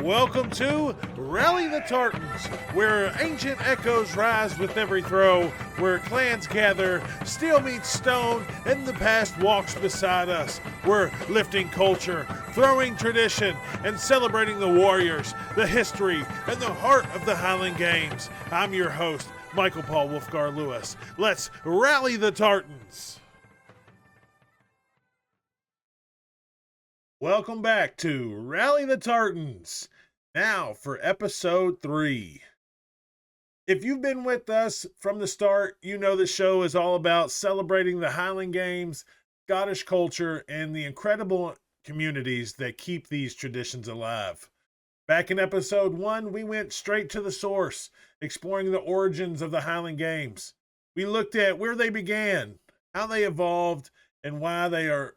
Welcome to Rally the Tartans, where ancient echoes rise with every throw, where clans gather, steel meets stone, and the past walks beside us. We're lifting culture, throwing tradition, and celebrating the warriors, the history, and the heart of the Highland Games. I'm your host, Michael Paul Wolfgar Lewis. Let's rally the Tartans. Welcome back to Rally the Tartans. Now for episode 3. If you've been with us from the start, you know the show is all about celebrating the Highland Games, Scottish culture, and the incredible communities that keep these traditions alive. Back in episode 1, we went straight to the source, exploring the origins of the Highland Games. We looked at where they began, how they evolved, and why they are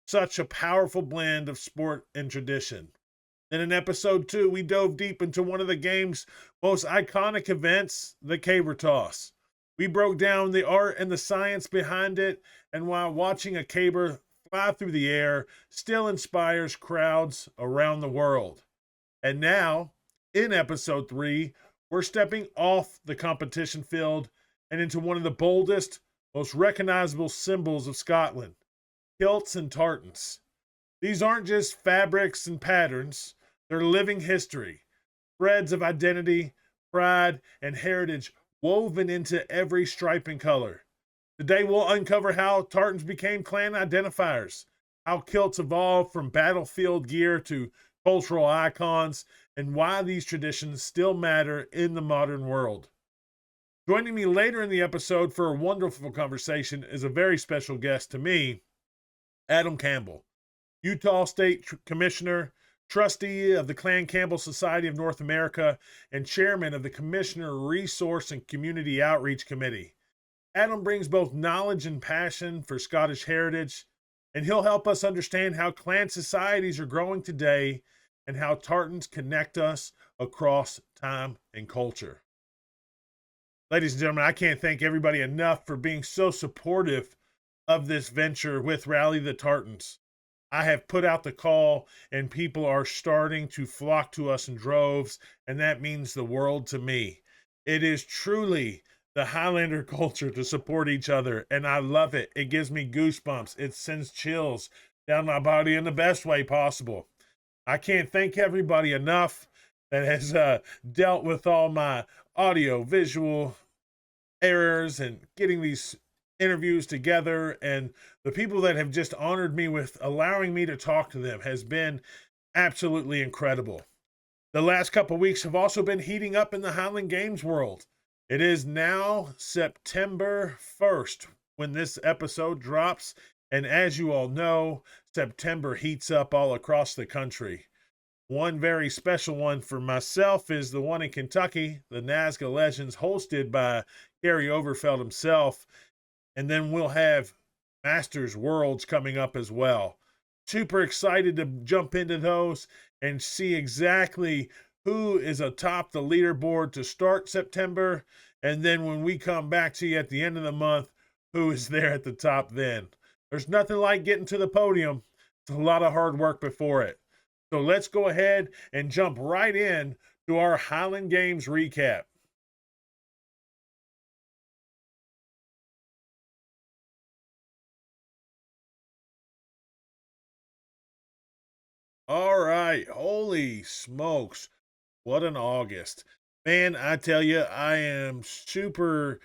such a powerful blend of sport and tradition. Then in episode 2, we dove deep into one of the game's most iconic events, the caber toss. We broke down the art and the science behind it, and why watching a caber fly through the air still inspires crowds around the world. And now, in episode 3, we're stepping off the competition field and into one of the boldest, most recognizable symbols of Scotland. Kilts and tartans. These aren't just fabrics and patterns, they're living history, threads of identity, pride, and heritage woven into every stripe and color. Today we'll uncover how tartans became clan identifiers, how kilts evolved from battlefield gear to cultural icons, and why these traditions still matter in the modern world. Joining me later in the episode for a wonderful conversation is a very special guest to me, Adam Campbell, Utah State Commissioner, Trustee of the Clan Campbell Society of North America, and Chairman of the Commissioner Resource and Community Outreach Committee. Adam brings both knowledge and passion for Scottish heritage, and he'll help us understand how clan societies are growing today and how tartans connect us across time and culture. Ladies and gentlemen, I can't thank everybody enough for being so supportive of this venture with Rally the Tartans. I have put out the call and people are starting to flock to us in droves, and that means the world to me. It is truly the Highlander culture to support each other, and I love it. It gives me goosebumps. It sends chills down my body in the best way possible. I can't thank everybody enough that has dealt with all my audio, visual errors and getting these interviews together, and the people that have just honored me with allowing me to talk to them has been absolutely incredible. The last couple weeks have also been heating up in the Highland Games world. It is now September 1st when this episode drops, and as you all know, September heats up all across the country. One very special one for myself is the one in Kentucky, the Nazca Legends, hosted by Gary Overfeld himself. And then we'll have Masters Worlds coming up as well. Super excited to jump into those and see exactly who is atop the leaderboard to start September. And then when we come back to you at the end of the month, who is there at the top then. There's nothing like getting to the podium. It's a lot of hard work before it. So let's go ahead and jump right in to our Highland Games recap. All right, holy smokes, what an August. Man, I tell you, I am super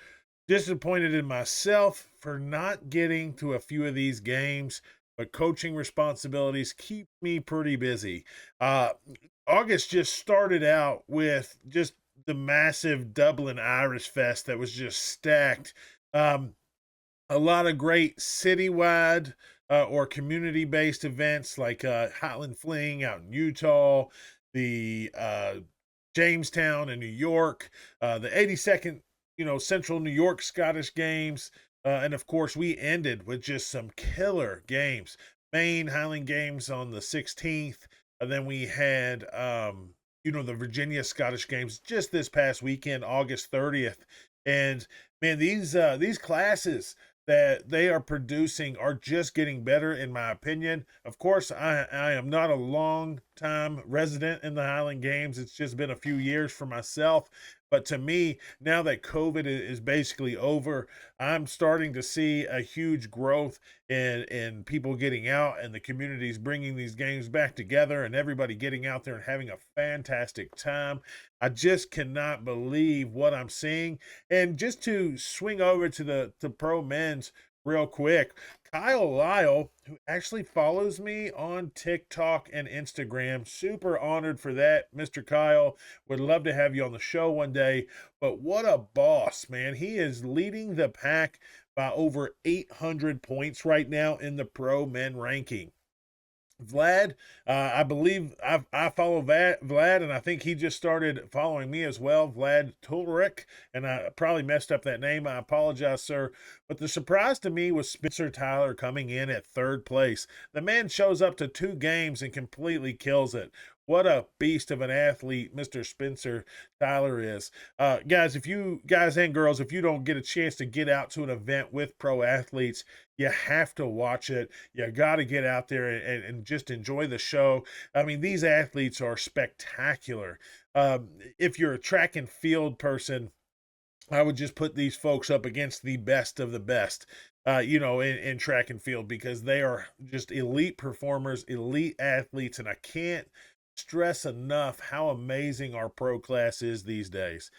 disappointed in myself for not getting to a few of these games, but coaching responsibilities keep me pretty busy. August just started out with just the massive Dublin Irish Fest that was just stacked. A lot of great citywide or community-based events like Highland Fling out in Utah, the Jamestown in New York, the 82nd, Central New York Scottish Games, and of course we ended with just some killer games. Maine Highland Games on the 16th, and then we had the Virginia Scottish Games just this past weekend, August 30th, and man, these classes that they are producing are just getting better, in my opinion. Of course, I am not a long time resident in the Highland Games. It's just been a few years for myself. But to me, now that COVID is basically over, I'm starting to see a huge growth in people getting out and the communities bringing these games back together and everybody getting out there and having a fantastic time. I just cannot believe what I'm seeing. And just to swing over to the pro men's real quick, Kyle Lyle, who actually follows me on TikTok and Instagram, super honored for that, Mr. Kyle. Would love to have you on the show one day. But what a boss, man. He is leading the pack by over 800 points right now in the pro men ranking. Vlad, I believe I follow Vlad, and I think he just started following me as well. Vlad Tulrich, and I probably messed up that name. I apologize, sir. But the surprise to me was Spencer Tyler coming in at third place. The man shows up to 2 games and completely kills it. What a beast of an athlete Mr. Spencer Tyler is. Guys, if you guys and girls, if you don't get a chance to get out to an event with pro athletes, you have to watch it. You got to get out there and just enjoy the show. I mean, these athletes are spectacular. If you're a track and field person, I would just put these folks up against the best of the best, in track and field, because they are just elite performers, elite athletes, and I can't stress enough how amazing our pro class is these days.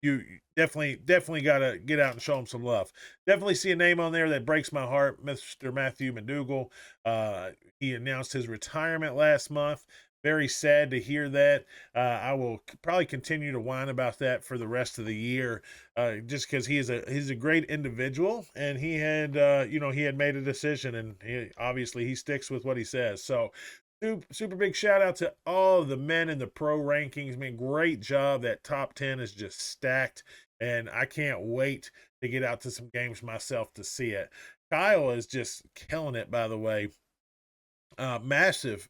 You definitely got to get out and show them some love. Definitely see a name on there that breaks my heart, Mr. Matthew McDougall. He announced his retirement last month. Very sad to hear that. I will probably continue to whine about that for the rest of the year, just because he's a great individual, and he had made a decision, and obviously he sticks with what he says. So super big shout out to all of the men in the pro rankings. Man, great job. That top 10 is just stacked, and I can't wait to get out to some games myself to see it. Kyle is just killing it, by the way. Massive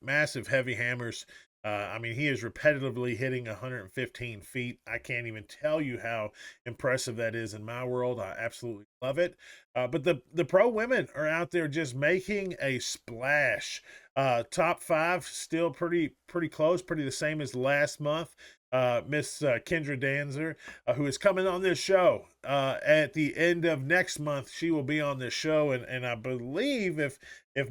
heavy hammers. I mean, he is repetitively hitting 115 feet. I can't even tell you how impressive that is in my world. I absolutely love it. But the pro women are out there just making a splash. Top 5 still pretty close, pretty the same as last month. Miss Kendra Danzer, who is coming on this show at the end of next month. She will be on this show, and I believe if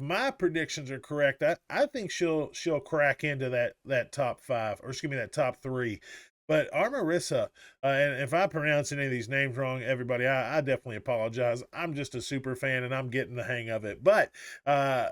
my predictions are correct, I think she'll crack into that top 5, or excuse me, that top 3. But our Marissa, and if I pronounce any of these names wrong, everybody, I definitely apologize. I'm just a super fan, and I'm getting the hang of it. But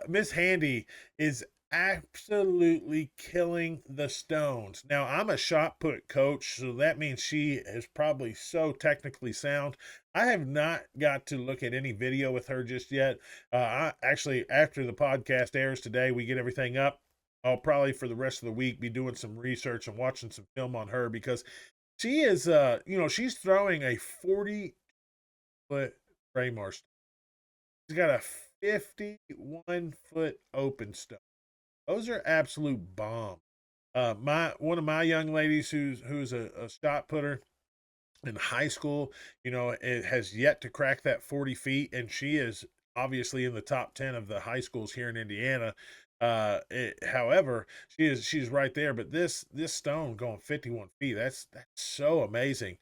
Miss Handy is absolutely killing the stones. Now, I'm a shot put coach, so that means she is probably so technically sound. I have not got to look at any video with her just yet. I actually, after the podcast airs today, we get everything up. I'll probably for the rest of the week be doing some research and watching some film on her, because she is, she's throwing a 40-foot Braemar stone. She's got a 51-foot open stone. Those are absolute bomb. One of my young ladies who's a shot putter in high school, it has yet to crack that 40 feet, and she is obviously in the top 10 of the high schools here in Indiana. However, she's right there. But this stone going 51 feet, that's so amazing.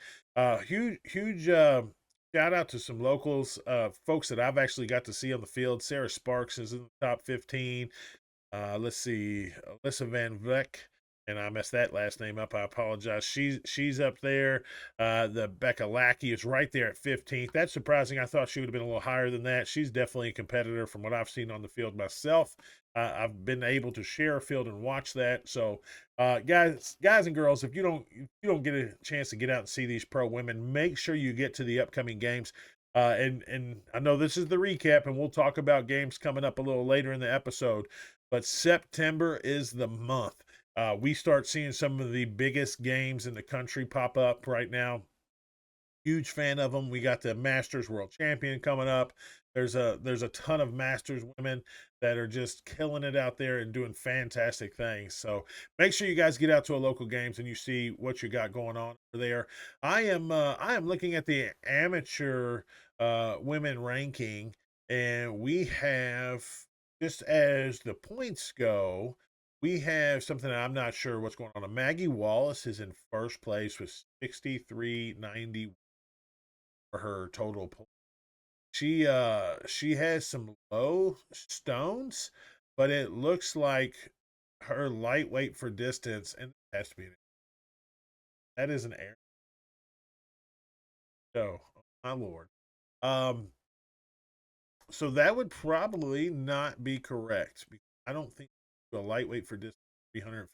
Huge shout out to some locals, folks that I've actually got to see on the field. Sarah Sparks is in the top 15. Let's see, Alyssa Van Vleck, and I messed that last name up. I apologize. She's up there. The Becca Lackey is right there at 15th. That's surprising. I thought she would have been a little higher than that. She's definitely a competitor from what I've seen on the field myself. I've been able to share a field and watch that. So, guys and girls, if you don't get a chance to get out and see these pro women, make sure you get to the upcoming games. And I know this is the recap, and we'll talk about games coming up a little later in the episode. But September is the month. We start seeing some of the biggest games in the country pop up right now. Huge fan of them. We got the Masters World Champion coming up. There's a ton of Masters women that are just killing it out there and doing fantastic things. So make sure you guys get out to a local games and you see what you got going on over there. I am looking at the amateur women ranking, and we have, just as the points go, we have something that I'm not sure what's going on. Maggie Wallace is in first place with 63.90 for her total points. She has some low stones, but it looks like her lightweight for distance, and it has to be that is an air. So, oh my lord. Um, so that would probably not be correct because I don't think a lightweight for distance 350.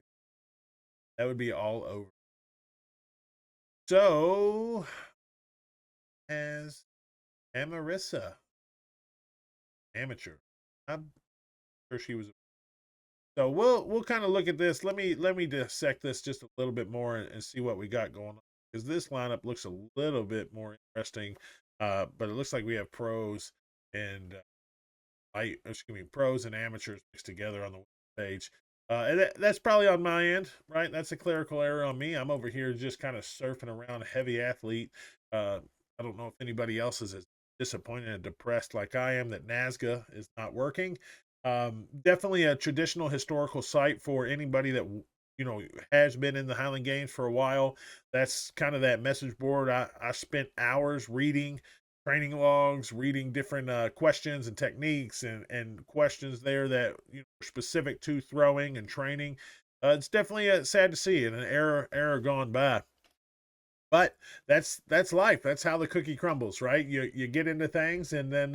That would be all over. So, as Amarissa, amateur, I'm sure she was. So we'll kind of look at this. Let me dissect this just a little bit more and see what we got going on, because this lineup looks a little bit more interesting. But it looks like we have pros and pros and amateurs mixed together on the page. And that's probably on my end, right? That's a clerical error on me. I'm over here just kind of surfing around heavy athlete. I don't know if anybody else is as disappointed and depressed like I am that NASGA is not working. Definitely a traditional historical site for anybody that has been in the Highland Games for a while. That's kind of that message board. I spent hours reading training logs, reading different questions and techniques and questions there that are specific to throwing and training. It's definitely sad to see, and an era gone by. But that's life. That's how the cookie crumbles, right? You get into things, and then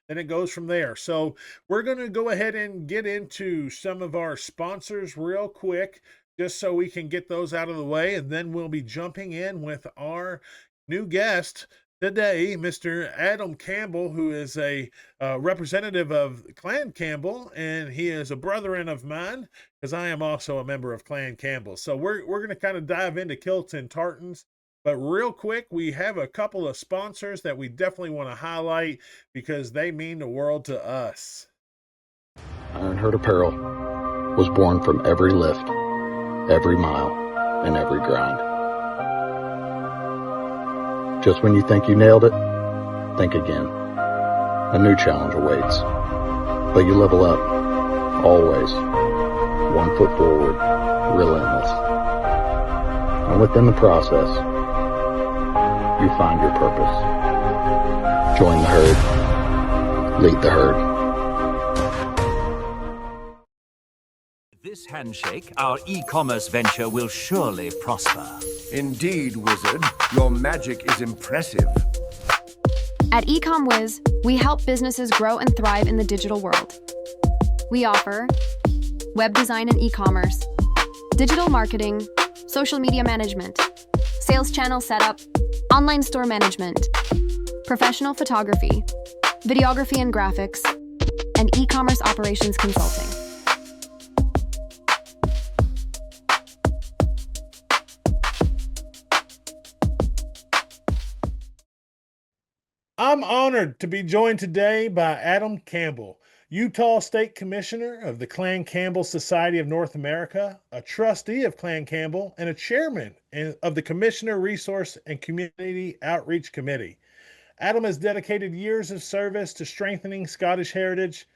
it goes from there. So we're gonna go ahead and get into some of our sponsors real quick, just so we can get those out of the way, and then we'll be jumping in with our new guest today, Mr. Adam Campbell, who is a representative of Clan Campbell, and he is a brethren of mine, because I am also a member of Clan Campbell. So we're going to kind of dive into kilts and tartans. But real quick, we have a couple of sponsors that we definitely want to highlight because they mean the world to us. Ironheart Apparel was born from every lift, every mile, and every grind. Just when you think you nailed it, think again. A new challenge awaits. But you level up, always. 1 foot forward, relentless. And within the process, you find your purpose. Join the herd. Lead the herd. This handshake, our e-commerce venture will surely prosper. Indeed, Wizard. Your magic is impressive. At EcomWiz, we help businesses grow and thrive in the digital world. We offer web design and e-commerce, digital marketing, social media management, sales channel setup, online store management, professional photography, videography and graphics, and e-commerce operations consulting. I'm honored to be joined today by Adam Campbell, Utah State Commissioner of the Clan Campbell Society of North America, a trustee of Clan Campbell, and a chairman of the Commissioner Resource and Community Outreach Committee. Adam has dedicated years of service to strengthening Scottish heritage,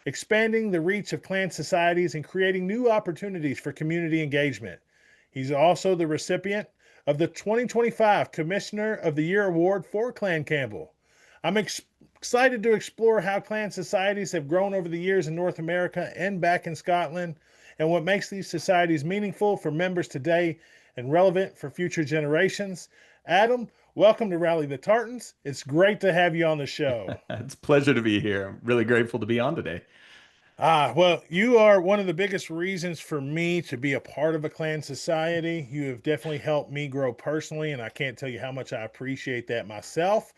expanding the reach of clan societies, and creating new opportunities for community engagement. He's also the recipient of the 2025 Commissioner of the Year Award for Clan Campbell. I'm excited to explore how clan societies have grown over the years in North America and back in Scotland, and what makes these societies meaningful for members today and relevant for future generations. Adam, welcome to Rally the Tartans. It's great to have you on the show. It's a pleasure to be here. I'm really grateful to be on today. Well, you are one of the biggest reasons for me to be a part of a clan society. You have definitely helped me grow personally, and I can't tell you how much I appreciate that myself.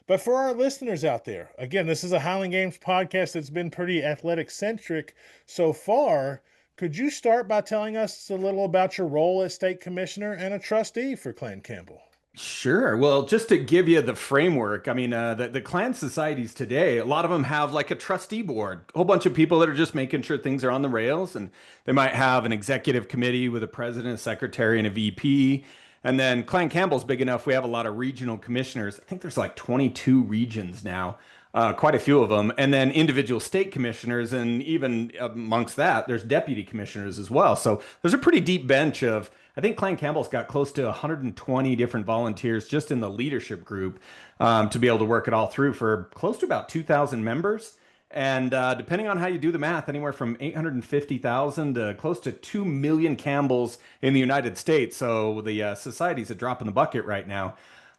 But for our listeners out there, again, this is a Highland Games podcast that's been pretty athletic centric so far. Could you start by telling us a little about your role as state commissioner and a trustee for Clan Campbell? Sure. Well, just to give you the framework, I mean, the clan societies today, a lot of them have like a trustee board, a whole bunch of people that are just making sure things are on the rails. And they might have an executive committee with a president, a secretary, and a VP. And then Clan Campbell's big enough. We have a lot of regional commissioners. I think there's like 22 regions now, quite a few of them. And then individual state commissioners. And even amongst that, there's deputy commissioners as well. So there's a pretty deep bench of, I think Clan Campbell's got close to 120 different volunteers just in the leadership group to be able to work it all through for close to about 2,000 members. And depending on how you do the math, anywhere from 850,000 to close to 2 million Campbells in the United States. So the society's a drop in the bucket right now.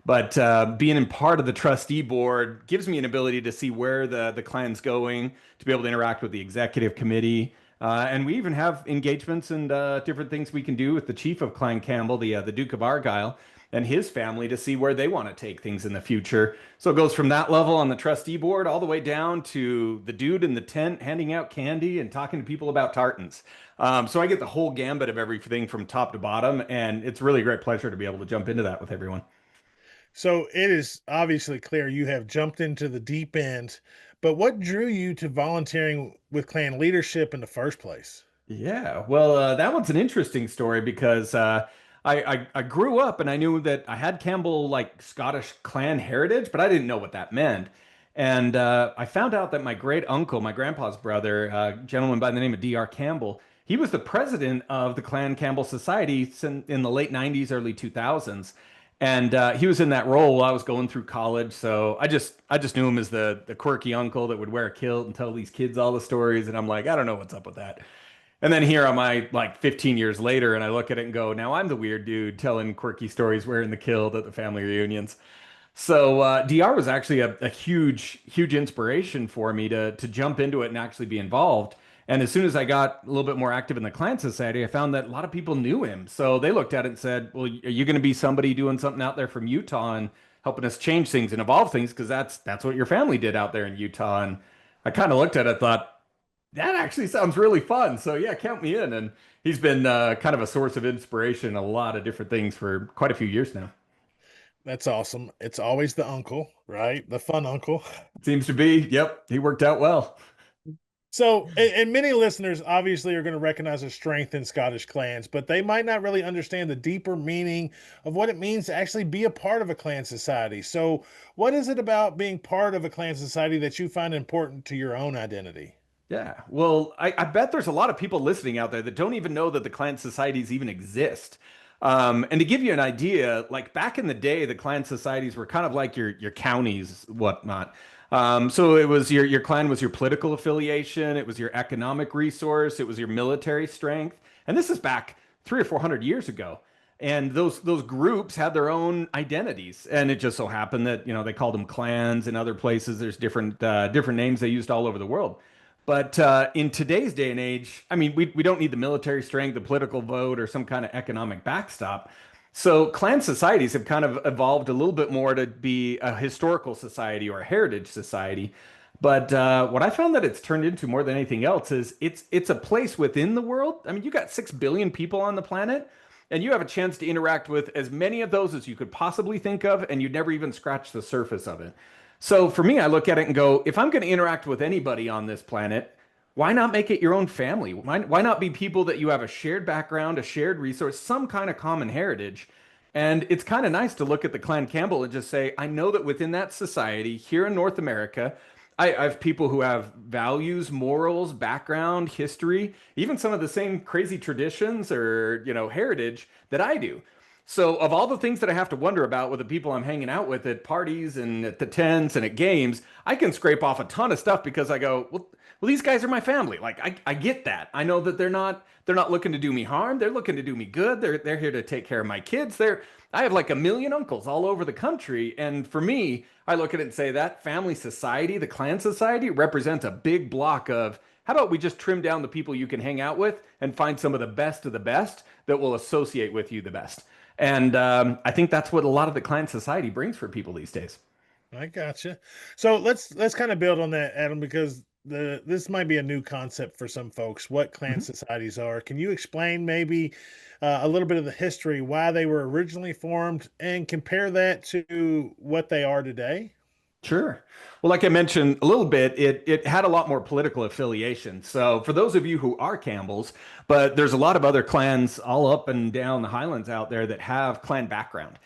But being in part of the trustee board gives me an ability to see where the clan's going, to be able to interact with the executive committee. And we even have engagements and different things we can do with the chief of Clan Campbell, the Duke of Argyll, and his family to see where they want to take things in the future. So it goes from that level on the trustee board all the way down to the dude in the tent handing out candy and talking to people about tartans. So I get the whole gambit of everything from top to bottom, and it's really a great pleasure to be able to jump into that with everyone. So it is obviously clear you have jumped into the deep end, but what drew you to volunteering with clan leadership in the first place? Yeah, well, that one's an interesting story because I grew up and I knew that I had Campbell like Scottish clan heritage, but I didn't know what that meant. And I found out that my great uncle, my grandpa's brother, a gentleman by the name of D.R. Campbell, he was the president of the Clan Campbell Society in the late 90s, early 2000s. And he was in that role while I was going through college. So I just knew him as the quirky uncle that would wear a kilt and tell these kids all the stories. And I'm like, I don't know what's up with that. And then here am I like 15 years later, and I look at it and go, now I'm the weird dude telling quirky stories wearing the kilt at the family reunions. So DR was actually a huge, huge inspiration for me to jump into it and actually be involved. And as soon as I got a little bit more active in the Clan Society, I found that a lot of people knew him. So they looked at it and said, "Well, are you going to be somebody doing something out there from Utah and helping us change things and evolve things? Because that's what your family did out there in Utah." And I kind of looked at it, thought that actually sounds really fun. So yeah, count me in. And he's been kind of a source of inspiration in a lot of different things for quite a few years now. That's awesome. It's always the uncle, right? The fun uncle. Seems to be. Yep, he worked out well. So, and many listeners obviously are going to recognize a strength in Scottish clans, but they might not really understand the deeper meaning of what it means to actually be a part of a clan society. So, what is it about being part of a clan society that you find important to your own identity? Yeah. Well, I bet there's a lot of people listening out there that don't even know that the clan societies even exist. And to give you an idea, like back in the day, the clan societies were kind of like your counties, whatnot. So it was your clan was your political affiliation, it was your economic resource, it was your military strength, and this is back 300 or 400 years ago. And those groups had their own identities, and it just so happened that they called them clans in other places. There's different names they used all over the world. But in today's day and age, I mean, we don't need the military strength, the political vote, or some kind of economic backstop. So clan societies have kind of evolved a little bit more to be a historical society or a heritage society. But what I found that it's turned into more than anything else is it's a place within the world. I mean, you got 6 billion people on the planet, and you have a chance to interact with as many of those as you could possibly think of, and you'd never even scratch the surface of it. So for me, I look at it and go, if I'm going to interact with anybody on this planet, why not make it your own family? Why not be people that you have a shared background, a shared resource, some kind of common heritage? And it's kind of nice to look at the Clan Campbell and just say, I know that within that society here in North America, I have people who have values, morals, background, history, even some of the same crazy traditions or, heritage that I do. So, of all the things that I have to wonder about with the people I'm hanging out with at parties and at the tents and at games, I can scrape off a ton of stuff because I go, well, these guys are my family. Like, I get that. I know that they're not looking to do me harm. They're looking to do me good. They're here to take care of my kids. I have like a million uncles all over the country, and for me, I look at it and say that family society, the clan society, represents a big block of how about we just trim down the people you can hang out with and find some of the best that will associate with you the best. And I think that's what a lot of the clan society brings for people these days. I gotcha. So let's kind of build on that, Adam, because this might be a new concept for some folks. What clan Mhm. societies are? Can you explain maybe a little bit of the history, why they were originally formed, and compare that to what they are today? Sure. Well, like I mentioned a little bit, it had a lot more political affiliation. So for those of you who are Campbells, but there's a lot of other clans all up and down the Highlands out there that have clan background.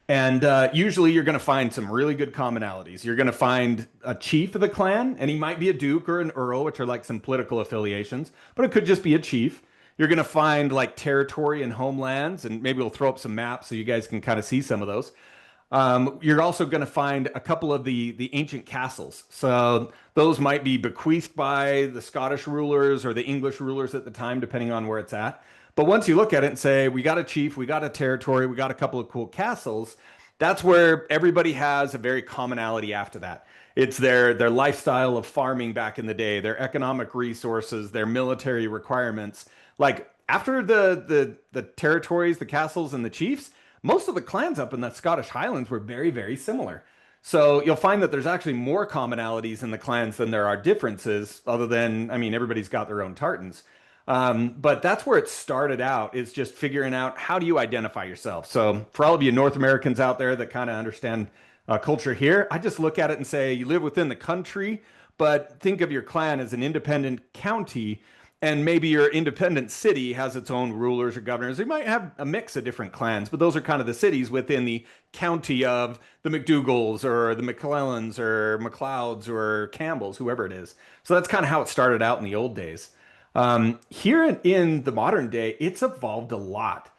And usually you're going to find some really good commonalities. You're going to find a chief of the clan, and he might be a duke or an earl, which are like some political affiliations, but it could just be a chief. You're going to find like territory and homelands, and maybe we'll throw up some maps so you guys can kind of see some of those. You're also going to find a couple of the ancient castles. So those might be bequeathed by the Scottish rulers or the English rulers at the time, depending on where it's at. But once you look at it and say, we got a chief, we got a territory, we got a couple of cool castles, that's where everybody has a very commonality after that. It's their lifestyle of farming back in the day, their economic resources, their military requirements. Like after the territories, the castles, and the chiefs, most of the clans up in the Scottish Highlands were very, very similar. So you'll find that there's actually more commonalities in the clans than there are differences, other than, I mean, everybody's got their own tartans. But that's where it started out, is just figuring out how do you identify yourself. So for all of you North Americans out there that kind of understand culture here, I just look at it and say you live within the country, but think of your clan as an independent county, and maybe your independent city has its own rulers or governors. You might have a mix of different clans, but those are kind of the cities within the county of the McDougalls or the McClellans or McLeods or Campbells, whoever it is. So that's kind of how it started out in the old days. Here in the modern day, it's evolved a lot.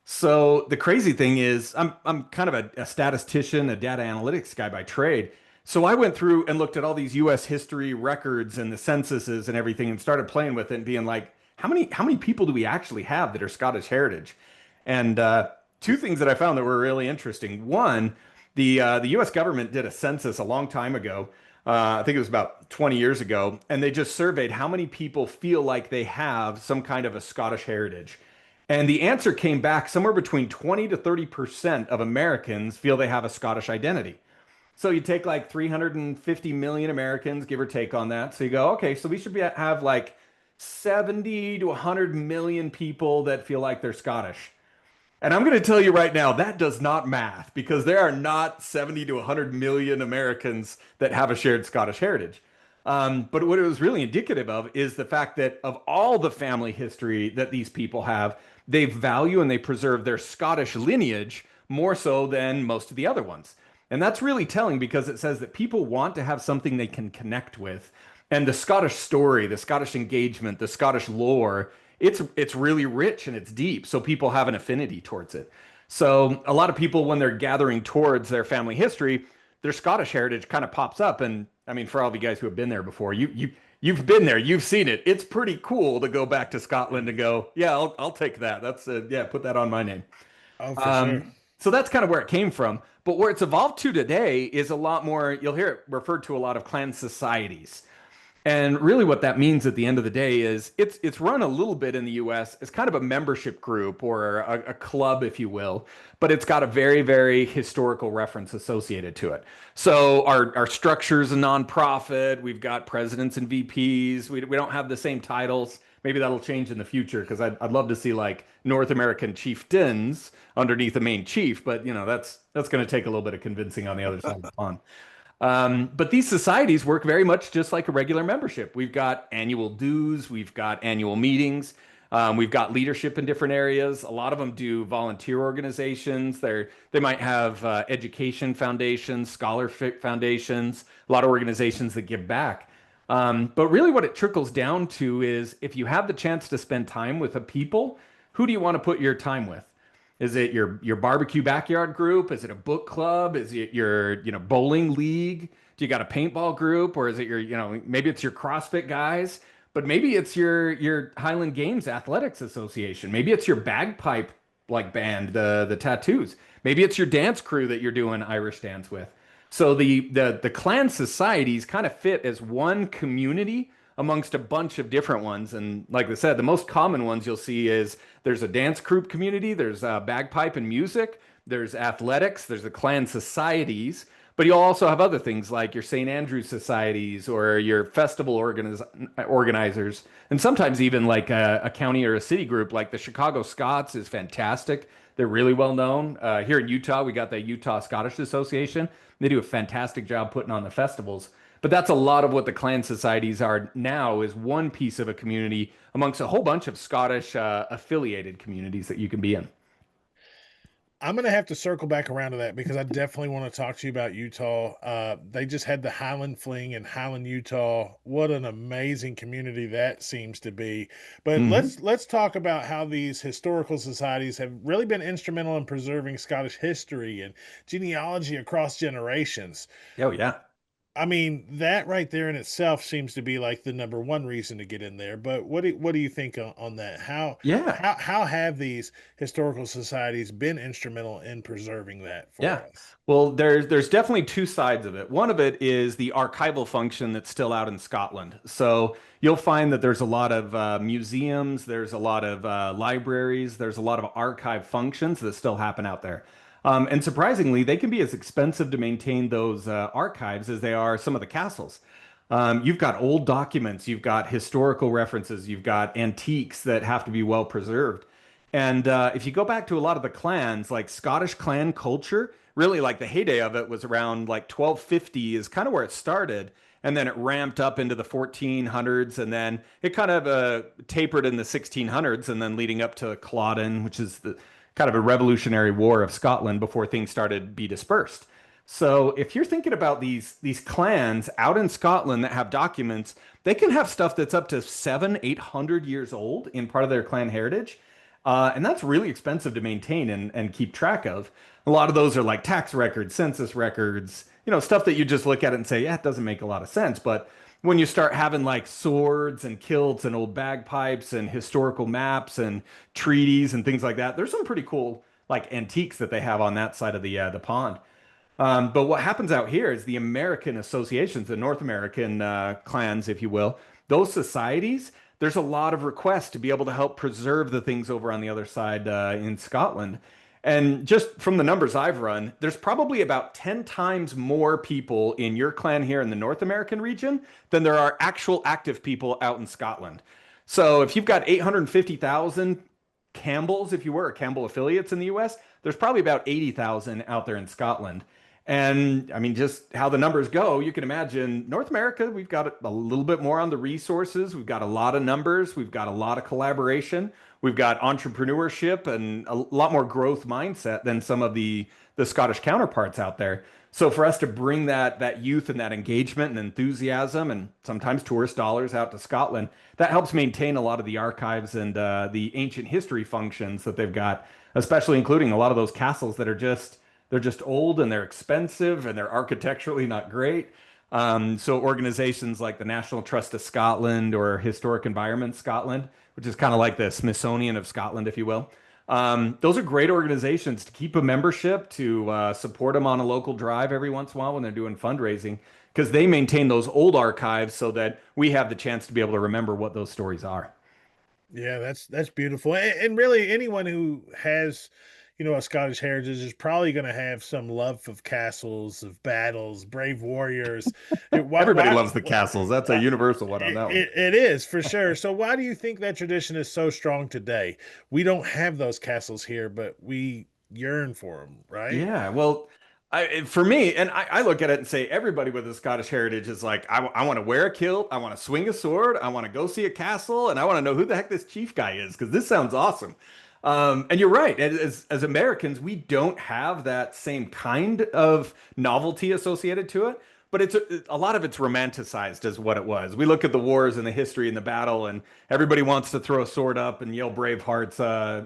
So the crazy thing is, I'm kind of a statistician, a data analytics guy by trade. So I went through and looked at all these U.S. history records and the censuses and everything, and started playing with it and being like, how many people do we actually have that are Scottish heritage? And two things that I found that were really interesting. One, the U.S. government did a census a long time ago. I think it was about 20 years ago, and they just surveyed how many people feel like they have some kind of a Scottish heritage. And the answer came back somewhere between 20 to 30% of Americans feel they have a Scottish identity. So you take like 350 million Americans, give or take on that. So you go, okay, so we should have like 70 to 100 million people that feel like they're Scottish. And I'm going to tell you right now, that does not math, because there are not 70 to 100 million Americans that have a shared Scottish heritage. But what it was really indicative of is the fact that of all the family history that these people have, they value and they preserve their Scottish lineage more so than most of the other ones. And that's really telling, because it says that people want to have something they can connect with. And the Scottish story, the Scottish engagement, the Scottish lore, it's really rich and it's deep. So people have an affinity towards it. So a lot of people, when they're gathering towards their family history, their Scottish heritage kind of pops up. And I mean, for all of you guys who have been there before, you've been there, you've seen it. It's pretty cool to go back to Scotland and go, yeah, I'll take that. That's yeah, put that on my name. Oh, for sure. So that's kind of where it came from. But where it's evolved to today is a lot more, you'll hear it referred to a lot of clan societies. And really what that means at the end of the day is it's run a little bit in the US as kind of a membership group or a club, if you will, but it's got a very, very historical reference associated to it. So our structure is a nonprofit. We've got presidents and VPs. We don't have the same titles. Maybe that'll change in the future, because I'd love to see like North American chieftains underneath the main chief, but you know, that's going to take a little bit of convincing on the other side of the pond. But these societies work very much just like a regular membership. We've got annual dues, we've got annual meetings, we've got leadership in different areas. A lot of them do volunteer organizations. They might have education foundations, scholarship foundations, a lot of organizations that give back. But really what it trickles down to is, if you have the chance to spend time with a people, who do you want to put your time with? Is it your barbecue backyard group? Is it a book club? Is it your, bowling league? Do you got a paintball group? Or is it your, maybe it's your CrossFit guys, but maybe it's your Highland Games Athletics Association. Maybe it's your bagpipe like band, the tattoos. Maybe it's your dance crew that you're doing Irish dance with. So the clan societies kind of fit as one community amongst a bunch of different ones. And like I said, the most common ones you'll see is there's a dance group community, there's bagpipe and music, there's athletics, there's the clan societies, but you'll also have other things like your St. Andrews societies or your festival organizers, and sometimes even like a county or a city group. Like the Chicago Scots is fantastic. They're really well known. Here in Utah, we got the Utah Scottish Association. They do a fantastic job putting on the festivals. But that's a lot of what the clan societies are now, is one piece of a community amongst a whole bunch of Scottish affiliated communities that you can be in. I'm gonna have to circle back around to that because I definitely want to talk to you about Utah. They just had the Highland Fling in Highland, Utah. What an amazing community that seems to be. But Hmm. let's talk about how these historical societies have really been instrumental in preserving Scottish history and genealogy across generations. Oh, yeah. I mean, that right there in itself seems to be like the number one reason to get in there. But what do you think on that? Yeah. How have these historical societies been instrumental in preserving that for Yeah. us? Well, there's definitely two sides of it. One of it is the archival function that's still out in Scotland. So you'll find that there's a lot of museums, there's a lot of libraries, there's a lot of archive functions that still happen out there. And surprisingly, they can be as expensive to maintain those archives as they are some of the castles. You've got old documents, you've got historical references, you've got antiques that have to be well preserved. And if you go back to a lot of the clans, like Scottish clan culture, really like the heyday of it was around like 1250 is kind of where it started. And then it ramped up into the 1400s, and then it kind of tapered in the 1600s, and then leading up to Culloden, which is the kind of a revolutionary war of Scotland before things started to be dispersed. So if you're thinking about these clans out in Scotland that have documents, they can have stuff that's up to 700, 800 years old in part of their clan heritage. And that's really expensive to maintain and keep track of. A lot of those are like tax records, census records, stuff that you just look at it and say, yeah, it doesn't make a lot of sense. But when you start having like swords and kilts and old bagpipes and historical maps and treaties and things like that, there's some pretty cool like antiques that they have on that side of the pond. But what happens out here is the American associations, the North American clans, if you will, those societies, there's a lot of requests to be able to help preserve the things over on the other side in Scotland. And just from the numbers I've run, there's probably about 10 times more people in your clan here in the North American region than there are actual active people out in Scotland. So if you've got 850,000 Campbells, if you were, Campbell affiliates in the US, there's probably about 80,000 out there in Scotland. And I mean, just how the numbers go, you can imagine North America, we've got a little bit more on the resources. We've got a lot of numbers. We've got a lot of collaboration. We've got entrepreneurship and a lot more growth mindset than some of the Scottish counterparts out there. So for us to bring that youth and that engagement and enthusiasm and sometimes tourist dollars out to Scotland, that helps maintain a lot of the archives and the ancient history functions that they've got, especially including a lot of those castles that are they're just old and they're expensive and they're architecturally not great. So organizations like the National Trust of Scotland or Historic Environment Scotland, which is kind of like the Smithsonian of Scotland, if you will. Those are great organizations to keep a membership, to support them on a local drive every once in a while when they're doing fundraising, because they maintain those old archives so that we have the chance to be able to remember what those stories are. Yeah, that's beautiful. And really, anyone who has, a Scottish heritage is probably going to have some love of castles, of battles, brave warriors. Everybody loves the castles. That's a universal one on that one. It is for sure. So why do you think that tradition is so strong today? We don't have those castles here, but we yearn for them, right? Yeah, well, for me, and I look at it and say everybody with a Scottish heritage is like, I want to wear a kilt, I want to swing a sword, I want to go see a castle, and I want to know who the heck this chief guy is because this sounds awesome. And you're right. As Americans, we don't have that same kind of novelty associated to it, but a lot of it's romanticized as what it was. We look at the wars and the history and the battle, and everybody wants to throw a sword up and yell Braveheart's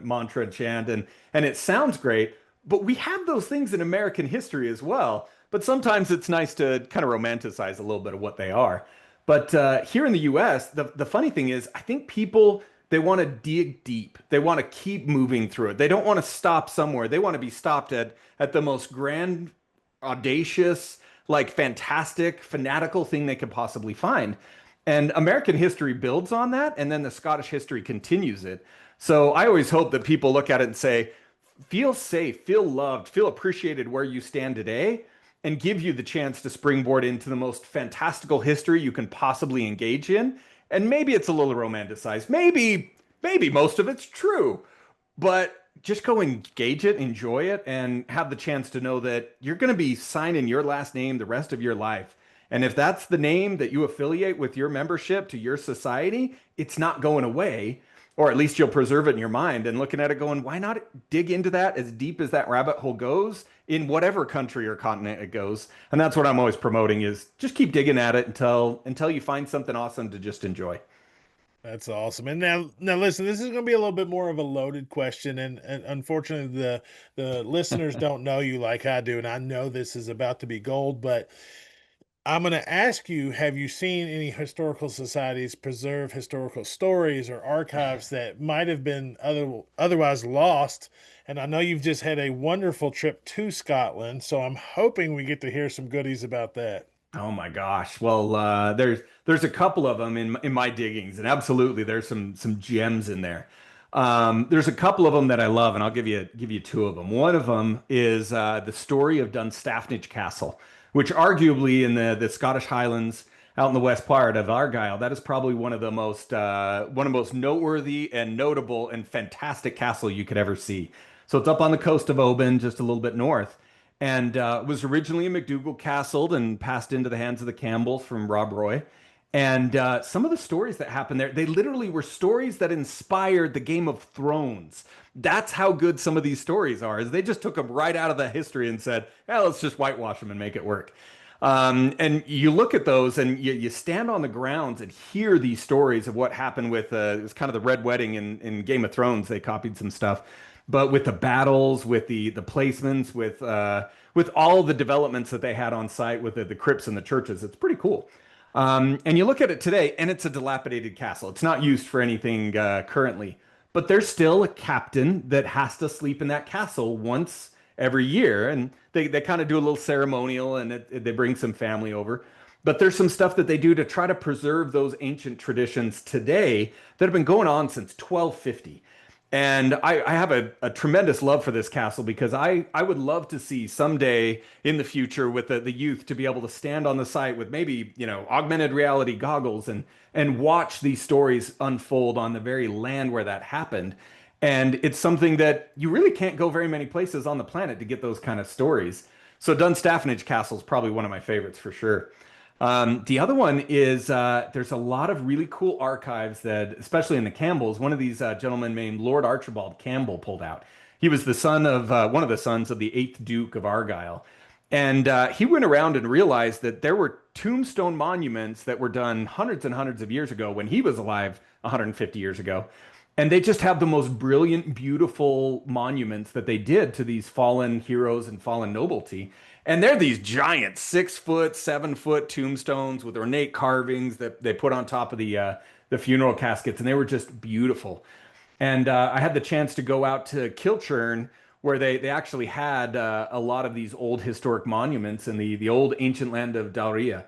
mantra and chant, and it sounds great. But we have those things in American history as well. But sometimes it's nice to kind of romanticize a little bit of what they are. But here in the US, the funny thing is, I think people, they want to dig deep. They want to keep moving through it. They don't want to stop somewhere. They want to be stopped at the most grand, audacious, like fantastic, fanatical thing they could possibly find. And American history builds on that, and then the Scottish history continues it. So I always hope that people look at it and say, feel safe, feel loved, feel appreciated where you stand today, and give you the chance to springboard into the most fantastical history you can possibly engage in. And maybe it's a little romanticized. Maybe most of it's true. But just go engage it, enjoy it, and have the chance to know that you're going to be signing your last name the rest of your life. And if that's the name that you affiliate with your membership to your society, it's not going away, or at least you'll preserve it in your mind and looking at it going, why not dig into that as deep as that rabbit hole goes in whatever country or continent it goes? And that's what I'm always promoting is just keep digging at it until you find something awesome to just enjoy. That's awesome. And now listen, this is going to be a little bit more of a loaded question, and unfortunately, the listeners don't know you like I do, and I know this is about to be gold, but I'm going to ask you: have you seen any historical societies preserve historical stories or archives that might have been otherwise lost? And I know you've just had a wonderful trip to Scotland, so I'm hoping we get to hear some goodies about that. Oh my gosh. Well, there's a couple of them in my diggings, and absolutely there's some gems in there. There's a couple of them that I love, and I'll give you two of them. One of them is the story of Dunstafnage Castle, which arguably in the Scottish Highlands out in the west part of Argyll, that is probably one of the most noteworthy and notable and fantastic castle you could ever see. So it's up on the coast of Oban, just a little bit north and was originally a MacDougall castle and passed into the hands of the Campbells from Rob Roy. And some of the stories that happened there, they literally were stories that inspired the Game of Thrones. That's how good some of these stories are, is they just took them right out of the history and said, yeah, let's just whitewash them and make it work. And you look at those and you stand on the grounds and hear these stories of what happened with it was kind of the Red Wedding in Game of Thrones. They copied some stuff, but with the battles, with the placements, with all the developments that they had on site with the crypts and the churches, it's pretty cool. And you look at it today, and it's a dilapidated castle. It's not used for anything currently, but there's still a captain that has to sleep in that castle once every year, and they kind of do a little ceremonial, and they bring some family over. But there's some stuff that they do to try to preserve those ancient traditions today that have been going on since 1250. And I have a tremendous love for this castle because I would love to see someday in the future with the youth to be able to stand on the site with maybe, augmented reality goggles and watch these stories unfold on the very land where that happened. And it's something that you really can't go very many places on the planet to get those kind of stories. So Dunstafnage Castle is probably one of my favorites for sure. The other one is there's a lot of really cool archives that, especially in the Campbells, one of these gentlemen named Lord Archibald Campbell pulled out. He was the son of one of the sons of the eighth Duke of Argyll. And he went around and realized that there were tombstone monuments that were done hundreds and hundreds of years ago when he was alive 150 years ago. And they just have the most brilliant, beautiful monuments that they did to these fallen heroes and fallen nobility. And they're these giant 6 foot, 7 foot tombstones with ornate carvings that they put on top of the funeral caskets, and they were just beautiful. And I had the chance to go out to Kilchurn, where they actually had a lot of these old historic monuments in the old ancient land of Dauria.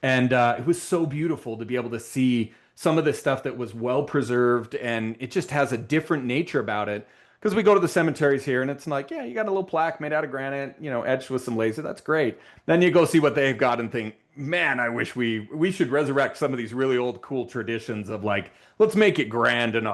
And it was so beautiful to be able to see some of this stuff that was well preserved, and it just has a different nature about it. Because we go to the cemeteries here, and it's like, yeah, you got a little plaque made out of granite, etched with some laser. That's great. Then you go see what they've got and think, man, I wish we should resurrect some of these really old, cool traditions of like, let's make it grand and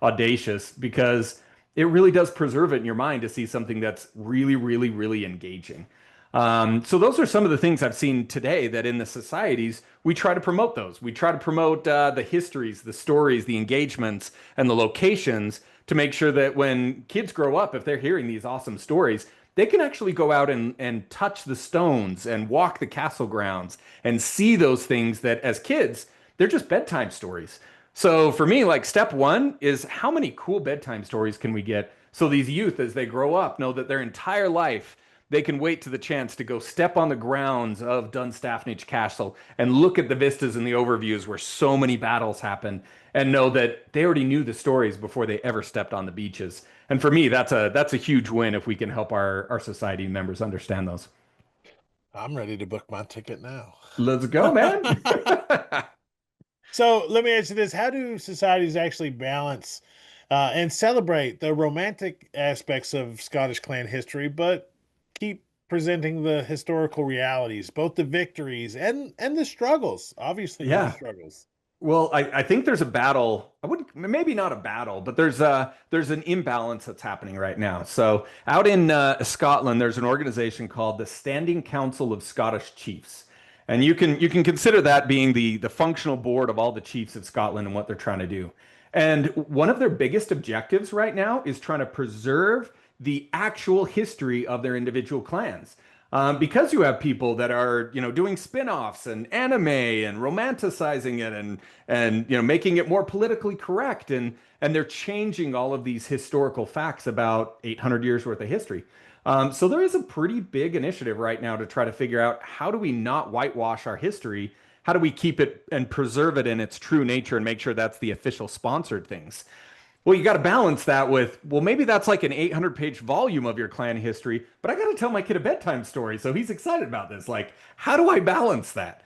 audacious, because it really does preserve it in your mind to see something that's really, really, really engaging. So those are some of the things I've seen today that in the societies, we try to promote those. We try to promote the histories, the stories, the engagements, and the locations to make sure that when kids grow up, if they're hearing these awesome stories, they can actually go out and touch the stones and walk the castle grounds and see those things that as kids, they're just bedtime stories. So for me, like step one is how many cool bedtime stories can we get so these youth, as they grow up, know that their entire life they can wait to the chance to go step on the grounds of Dunstafnage Castle and look at the vistas and the overviews where so many battles happened and know that they already knew the stories before they ever stepped on the beaches. And for me, that's a huge win if we can help our society members understand those. I'm ready to book my ticket now. Let's go, man. So let me ask you this: how do societies actually balance and celebrate the romantic aspects of Scottish clan history, but keep presenting the historical realities, both the victories and the struggles? Obviously, the Yeah. struggles. Well, I think there's a battle. I wouldn't, maybe not a battle, but there's an imbalance that's happening right now. So out in Scotland, there's an organization called the Standing Council of Scottish Chiefs, and you can consider that being the functional board of all the chiefs of Scotland and what they're trying to do. And one of their biggest objectives right now is trying to preserve the actual history of their individual clans. Because you have people that are, doing spin-offs and anime and romanticizing it and making it more politically correct and they're changing all of these historical facts about 800 years worth of history. So there is a pretty big initiative right now to try to figure out how do we not whitewash our history? How do we keep it and preserve it in its true nature and make sure that's the official sponsored things? Well, you got to balance that with, well, maybe that's like an 800-page volume of your clan history, but I got to tell my kid a bedtime story, so he's excited about this. Like, how do I balance that?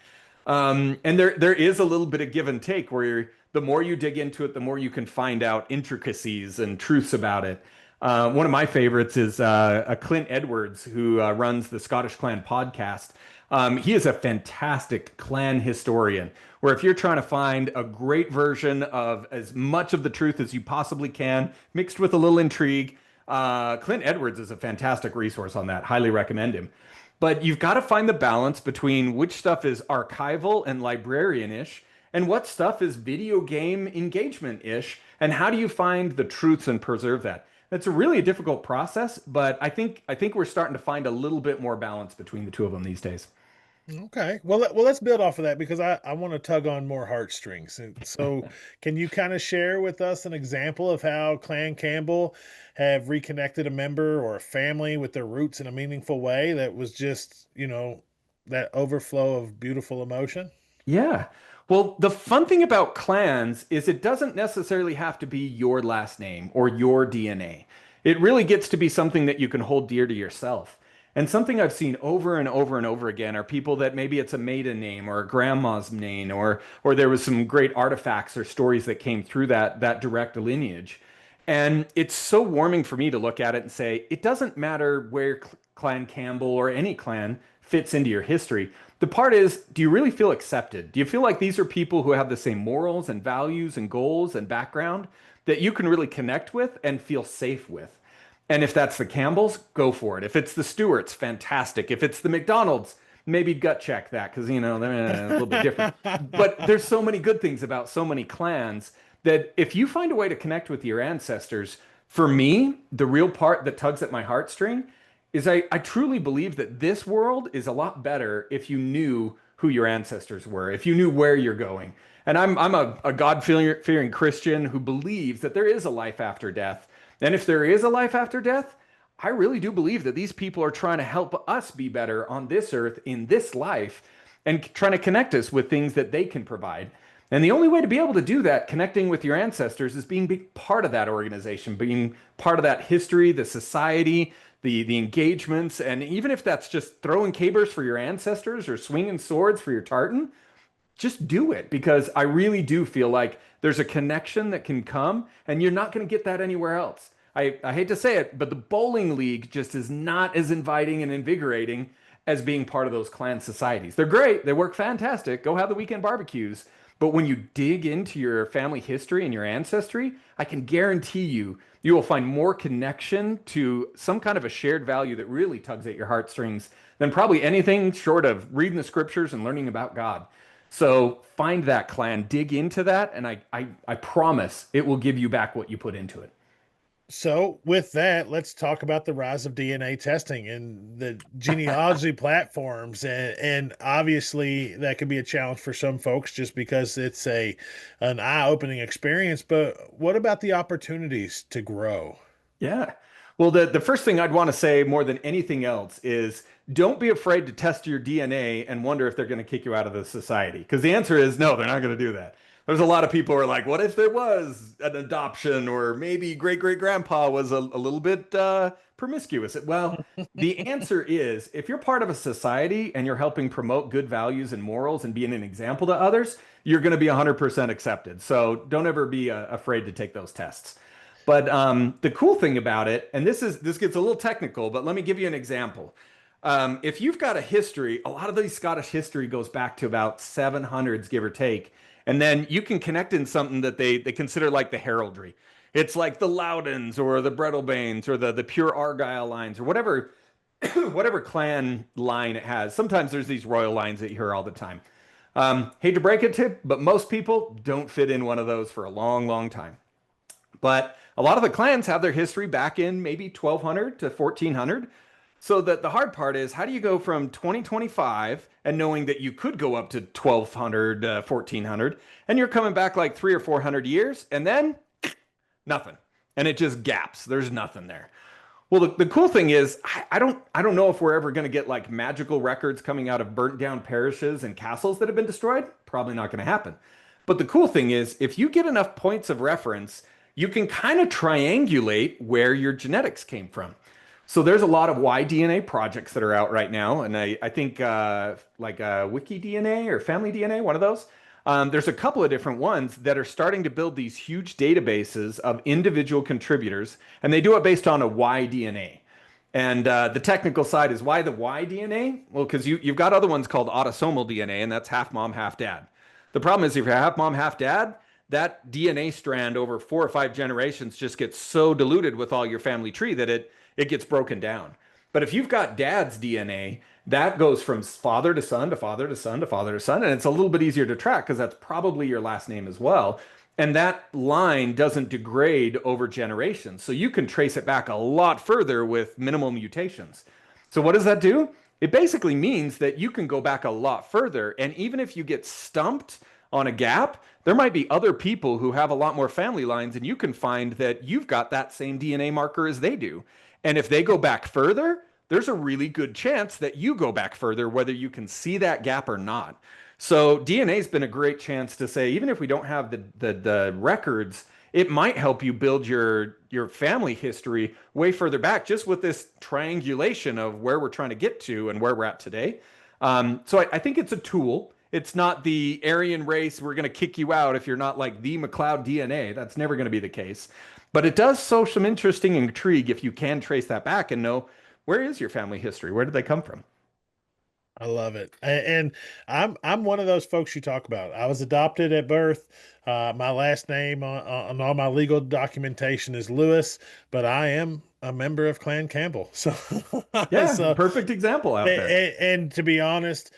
And there is a little bit of give and take where the more you dig into it, the more you can find out intricacies and truths about it. One of my favorites is a Clint Edwards, who runs the Scottish Clan podcast. He is a fantastic clan historian, where if you're trying to find a great version of as much of the truth as you possibly can, mixed with a little intrigue, Clint Edwards is a fantastic resource on that. Highly recommend him. But you've got to find the balance between which stuff is archival and librarian-ish and what stuff is video game engagement-ish, and how do you find the truths and preserve that? That's a really difficult process, but I think we're starting to find a little bit more balance between the two of them these days. Okay. Well, let's build off of that because I want to tug on more heartstrings. And so, can you kind of share with us an example of how Clan Campbell have reconnected a member or a family with their roots in a meaningful way that was just, that overflow of beautiful emotion? Yeah. Well, the fun thing about clans is it doesn't necessarily have to be your last name or your DNA. It really gets to be something that you can hold dear to yourself. And something I've seen over and over and over again are people that maybe it's a maiden name or a grandma's name or there was some great artifacts or stories that came through that direct lineage. And it's so warming for me to look at it and say, it doesn't matter where Clan Campbell or any clan fits into your history. The part is, do you really feel accepted? Do you feel like these are people who have the same morals and values and goals and background that you can really connect with and feel safe with? And if that's the Campbells, go for it. If it's the Stewarts, fantastic. If it's the McDonald's, maybe gut check that because, they're a little bit different. But there's so many good things about so many clans that if you find a way to connect with your ancestors, for me, the real part that tugs at my heartstring is I truly believe that this world is a lot better if you knew who your ancestors were, if you knew where you're going. And I'm a God-fearing Christian who believes that there is a life after death. And if there is a life after death, I really do believe that these people are trying to help us be better on this earth in this life and trying to connect us with things that they can provide. And the only way to be able to do that, connecting with your ancestors, is being part of that organization, being part of that history, the society, the engagements. And even if that's just throwing cabers for your ancestors or swinging swords for your tartan, just do it, because I really do feel like there's a connection that can come and you're not going to get that anywhere else. I hate to say it, but the bowling league just is not as inviting and invigorating as being part of those clan societies. They're great. They work fantastic. Go have the weekend barbecues. But when you dig into your family history and your ancestry, I can guarantee you will find more connection to some kind of a shared value that really tugs at your heartstrings than probably anything short of reading the scriptures and learning about God. So find that clan, dig into that, and I promise it will give you back what you put into it. So, with that, let's talk about the rise of DNA testing and the genealogy platforms. And obviously, that could be a challenge for some folks just because it's an eye-opening experience. But what about the opportunities to grow? Yeah. Well, the first thing I'd want to say more than anything else is don't be afraid to test your DNA and wonder if they're going to kick you out of the society. Because the answer is no, they're not going to do that. There's a lot of people who are like, what if there was an adoption or maybe great great grandpa was a little bit promiscuous? Well, the answer is if you're part of a society and you're helping promote good values and morals and being an example to others, you're going to be 100% accepted. So don't ever be afraid to take those tests. But the cool thing about it, and this gets a little technical, but let me give you an example. If you've got a history, a lot of these Scottish history goes back to about 700s, give or take. And then you can connect in something that they consider like the heraldry. It's like the Loudons or the Brettlebanes or the pure Argyle lines or whatever whatever clan line it has. Sometimes there's these royal lines that you hear all the time. Hate to break it to you, but most people don't fit in one of those for a long, long time. But a lot of the clans have their history back in maybe 1200 to 1400. So that the hard part is, how do you go from 2025 and knowing that you could go up to 1200, 1400, and you're coming back like 300 or 400 years, and then nothing, and it just gaps. There's nothing there. Well, the cool thing is, I don't know if we're ever going to get like magical records coming out of burnt down parishes and castles that have been destroyed. Probably not going to happen. But the cool thing is, if you get enough points of reference, you can kind of triangulate where your genetics came from. So there's a lot of Y-DNA projects that are out right now, and I think like Wiki DNA or Family DNA, one of those. There's a couple of different ones that are starting to build these huge databases of individual contributors, and they do it based on a Y-DNA. And the technical side is, why the Y-DNA? Well, because you've got other ones called autosomal DNA, and that's half mom, half dad. The problem is, if you're half mom, half dad, that DNA strand over 4 or 5 generations just gets so diluted with all your family tree that it gets broken down. But if you've got dad's DNA, that goes from father to son to father to son to father to son, and it's a little bit easier to track because that's probably your last name as well. And that line doesn't degrade over generations. So you can trace it back a lot further with minimal mutations. So what does that do? It basically means that you can go back a lot further. And even if you get stumped on a gap, there might be other people who have a lot more family lines, and you can find that you've got that same DNA marker as they do. And if they go back further, there's a really good chance that you go back further, whether you can see that gap or not. So DNA has been a great chance to say, even if we don't have the records, it might help you build your family history way further back, just with this triangulation of where we're trying to get to and where we're at today. So I think it's a tool. It's not the Aryan race, we're going to kick you out if you're not like the McLeod DNA. That's never going to be the case. But it does show some interesting intrigue if you can trace that back and know, where is your family history? Where did they come from? I love it. And I'm one of those folks you talk about. I was adopted at birth. My last name on all my legal documentation is Lewis, but I am a member of Clan Campbell. So, Yeah, so perfect example out there. and to be honest,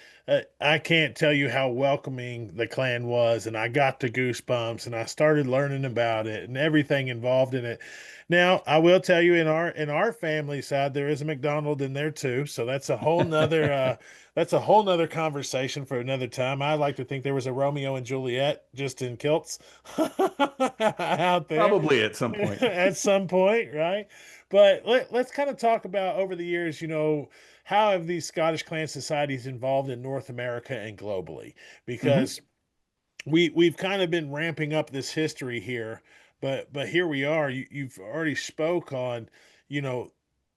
I can't tell you how welcoming the clan was, and I got the goosebumps, and I started learning about it and everything involved in it. Now, I will tell you, in our family side, there is a McDonald in there too, so that's a whole nother that's a whole nother conversation for another time. I like to think there was a Romeo and Juliet just in kilts out there. Probably at some point. At some point, right? But let's kind of talk about over the years, how have these Scottish clan societies involved in North America and globally? Because we've kind of been ramping up this history here, but here we are. You've already spoke on,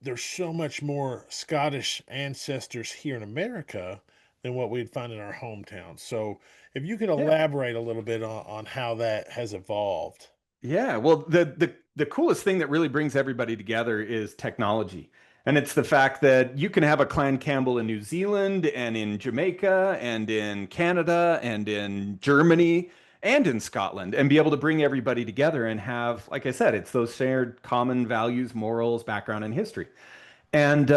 there's so much more Scottish ancestors here in America than what we'd find in our hometown. So if you could Yeah. elaborate a little bit on how that has evolved. Yeah, well, the coolest thing that really brings everybody together is technology. And it's the fact that you can have a Clan Campbell in New Zealand and in Jamaica and in Canada and in Germany and in Scotland and be able to bring everybody together and have, like I said, it's those shared common values, morals, background, and history. And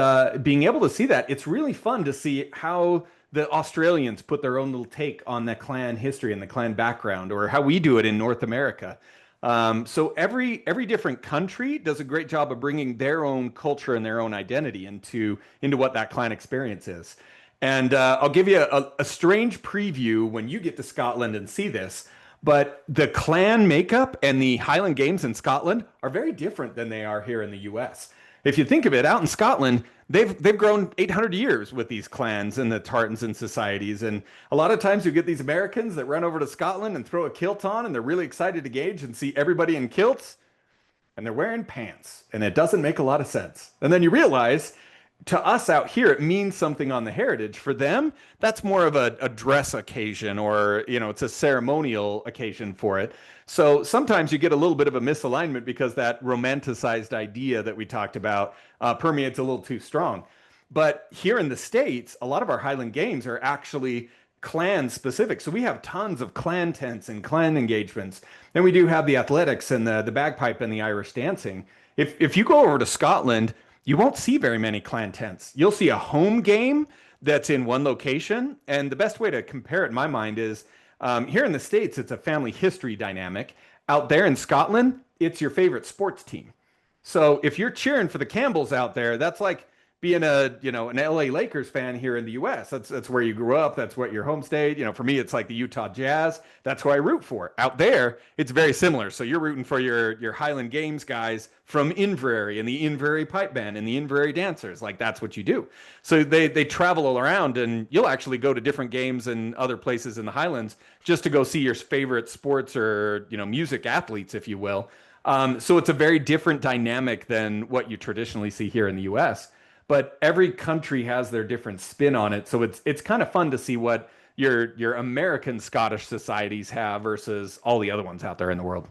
being able to see that, it's really fun to see how the Australians put their own little take on the clan history and the clan background, or how we do it in North America. So every different country does a great job of bringing their own culture and their own identity into what that clan experience is. And I'll give you a strange preview when you get to Scotland and see this. But the clan makeup and the Highland games in Scotland are very different than they are here in the US. If you think of it, out in Scotland, they've grown 800 years with these clans and the tartans and societies. And a lot of times you get these Americans that run over to Scotland and throw a kilt on, and they're really excited to gauge and see everybody in kilts, and they're wearing pants, and it doesn't make a lot of sense. And then you realize, to us out here, it means something on the heritage. For them, that's more of a dress occasion, or it's a ceremonial occasion for it. So sometimes you get a little bit of a misalignment because that romanticized idea that we talked about permeates a little too strong. But here in the States, a lot of our Highland games are actually clan specific. So we have tons of clan tents and clan engagements. Then we do have the athletics and the bagpipe and the Irish dancing. If you go over to Scotland, you won't see very many clan tents. You'll see a home game that's in one location. And the best way to compare it in my mind is here in the States, it's a family history dynamic. Out there in Scotland, it's your favorite sports team. So if you're cheering for the Campbells out there, that's like being an LA Lakers fan here in the US. That's where you grew up. That's what your home state. For me, it's like the Utah Jazz. That's who I root for. Out there, it's very similar. So you're rooting for your Highland Games guys from Inverary and the Inverary Pipe Band and the Inverary Dancers. Like that's what you do. So they travel all around, and you'll actually go to different games in other places in the Highlands just to go see your favorite sports or music athletes, if you will. So it's a very different dynamic than what you traditionally see here in the US. But every country has their different spin on it. So it's kind of fun to see what your American Scottish societies have versus all the other ones out there in the world.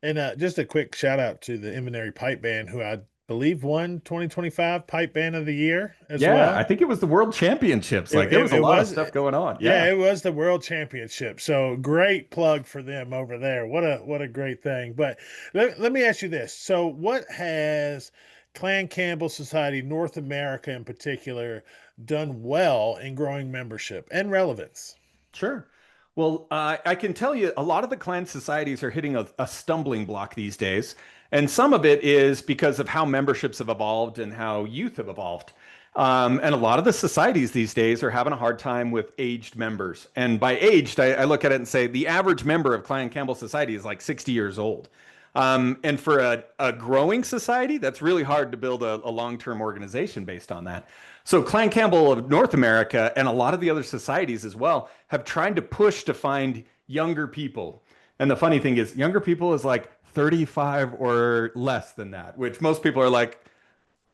And just a quick shout out to the Inverary Pipe Band, who I believe won 2025 Pipe Band of the Year as Yeah, well. I think it was the World Championships. Like there was a lot of stuff going on. Yeah, Yeah. it was the World Championship. So great plug for them over there. What a great thing. But let me ask you this. So what has Clan Campbell Society North America in particular done well in growing membership and relevance? Sure. Well, I can tell you a lot of the clan societies are hitting a stumbling block these days. And some of it is because of how memberships have evolved and how youth have evolved. And a lot of the societies these days are having a hard time with aged members. And by aged, I look at it and say the average member of Clan Campbell Society is like 60 years old. And for a growing society, that's really hard to build a long-term organization based on that. So Clan Campbell of North America and a lot of the other societies as well have tried to push to find younger people. And the funny thing is, younger people is like 35 or less than that, which most people are like,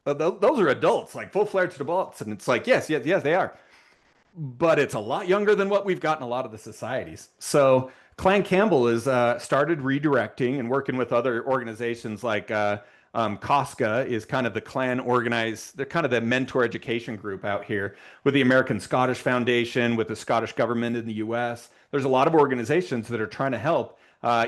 those are adults, like full-fledged adults. And it's like, yes, yes, yes, they are. But it's a lot younger than what we've got in a lot of the societies. So Clan Campbell has started redirecting and working with other organizations like COSCA is kind of the clan organized, they're kind of the mentor education group out here with the American Scottish Foundation, with the Scottish government in the US. There's a lot of organizations that are trying to help.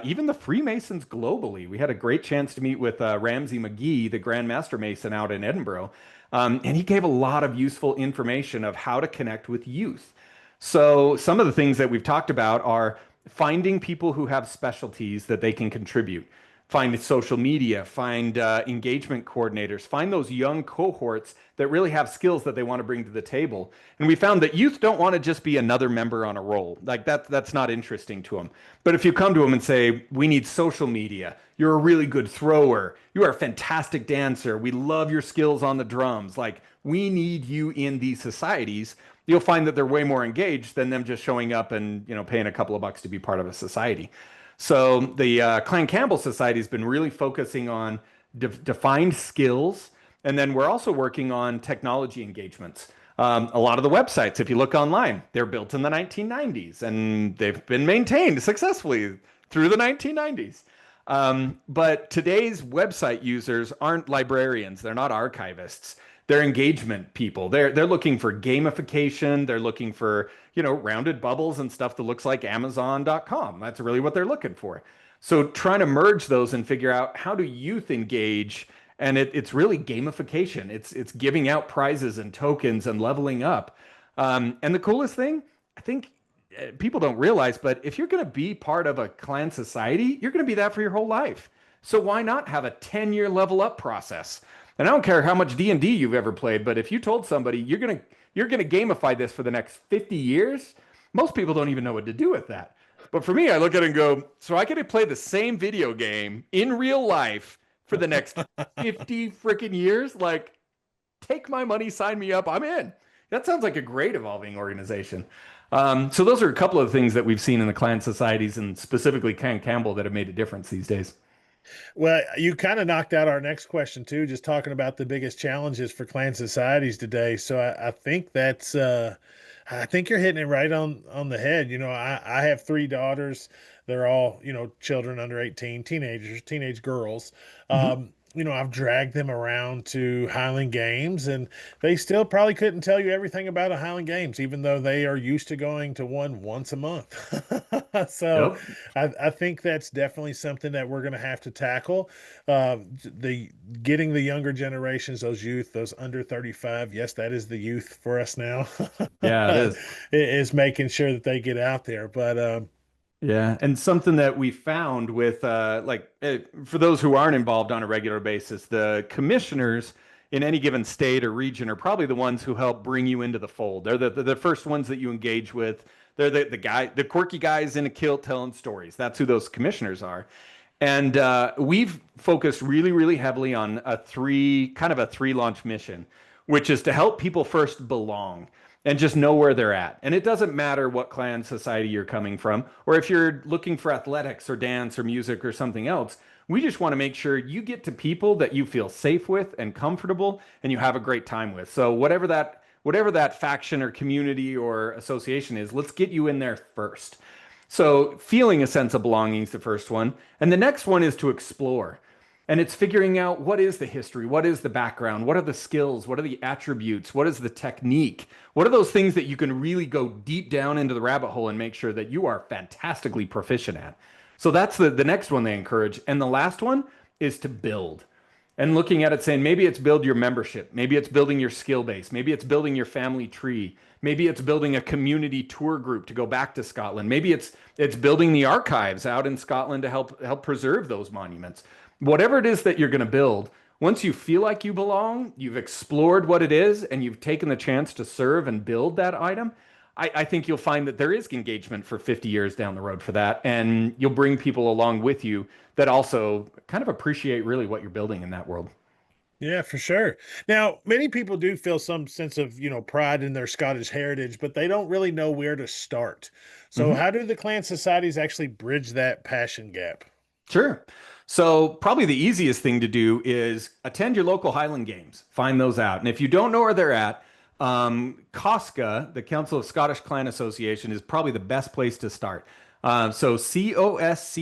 Even the Freemasons globally. We had a great chance to meet with Ramsey McGee, the Grand Master Mason out in Edinburgh. And he gave a lot of useful information of how to connect with youth. So some of the things that we've talked about are finding people who have specialties that they can contribute. Find social media, find engagement coordinators, find those young cohorts that really have skills that they want to bring to the table. And we found that youth don't want to just be another member on a roll. Like that's not interesting to them. But if you come to them and say, we need social media, you're a really good thrower, you are a fantastic dancer, we love your skills on the drums, like we need you in these societies, you'll find that they're way more engaged than them just showing up and paying a couple of bucks to be part of a society. So the Clan Campbell Society has been really focusing on defined skills, and then we're also working on technology engagements. A lot of the websites, if you look online, they're built in the 1990s, and they've been maintained successfully through the 1990s. But today's website users aren't librarians; they're not archivists. They're engagement people. They're looking for gamification. They're looking for rounded bubbles and stuff that looks like Amazon.com. That's really what they're looking for. So trying to merge those and figure out how do youth engage, and it's really gamification. It's giving out prizes and tokens and leveling up. And the coolest thing, I think people don't realize, but if you're going to be part of a clan society, you're going to be that for your whole life. So why not have a 10-year level up process? And I don't care how much D&D you've ever played, but if you told somebody you're gonna gamify this for the next 50 years, most people don't even know what to do with that. But for me, I look at it and go, so I get to play the same video game in real life for the next 50 freaking years? Like, take my money, sign me up, I'm in. That sounds like a great evolving organization. So those are a couple of things that we've seen in the clan societies and specifically Clan Campbell that have made a difference these days. Well, you kind of knocked out our next question too, just talking about the biggest challenges for clan societies today. So I think that's I think you're hitting it right on the head. I have three daughters. They're all, children under 18, teenagers, teenage girls. I've dragged them around to Highland Games, and they still probably couldn't tell you everything about a Highland Games, even though they are used to going to one once a month. So Yep. I think that's definitely something that we're going to have to tackle. The getting the younger generations, those youth, those under 35. Yes, that is the youth for us now. Yeah, it is. Is making sure that they get out there. But Yeah, and something that we found with for those who aren't involved on a regular basis, the commissioners in any given state or region are probably the ones who help bring you into the fold. They're the first ones that you engage with. They're the quirky guys in a kilt telling stories. That's who those commissioners are. And we've focused really, really heavily on a three launch mission, which is to help people first belong and just know where they're at. And it doesn't matter what clan society you're coming from, or if you're looking for athletics or dance or music or something else. We just want to make sure you get to people that you feel safe with and comfortable and you have a great time with. So whatever that faction or community or association is, let's get you in there first. So feeling a sense of belonging is the first one. And the next one is to explore. And it's figuring out what is the history, what is the background, what are the skills, what are the attributes, what is the technique, what are those things that you can really go deep down into the rabbit hole and make sure that you are fantastically proficient at. So that's the next one they encourage. And the last one is to build and looking at it saying maybe it's build your membership, maybe it's building your skill base, maybe it's building your family tree, maybe it's building a community tour group to go back to Scotland, maybe it's building the archives out in Scotland to help preserve those monuments. Whatever it is that you're going to build, once you feel like you belong, you've explored what it is, and you've taken the chance to serve and build that item, I think you'll find that there is engagement for 50 years down the road for that. And you'll bring people along with you that also kind of appreciate really what you're building in that world. yeah, for sure. Now, many people do feel some sense of, pride in their Scottish heritage, but they don't really know where to start. So, Mhm. how do the clan societies actually bridge that passion gap? Sure. So, probably the easiest thing to do is attend your local Highland Games, find those out. And if you don't know where they're at, COSCA, the Council of Scottish Clan Association, is probably the best place to start. So,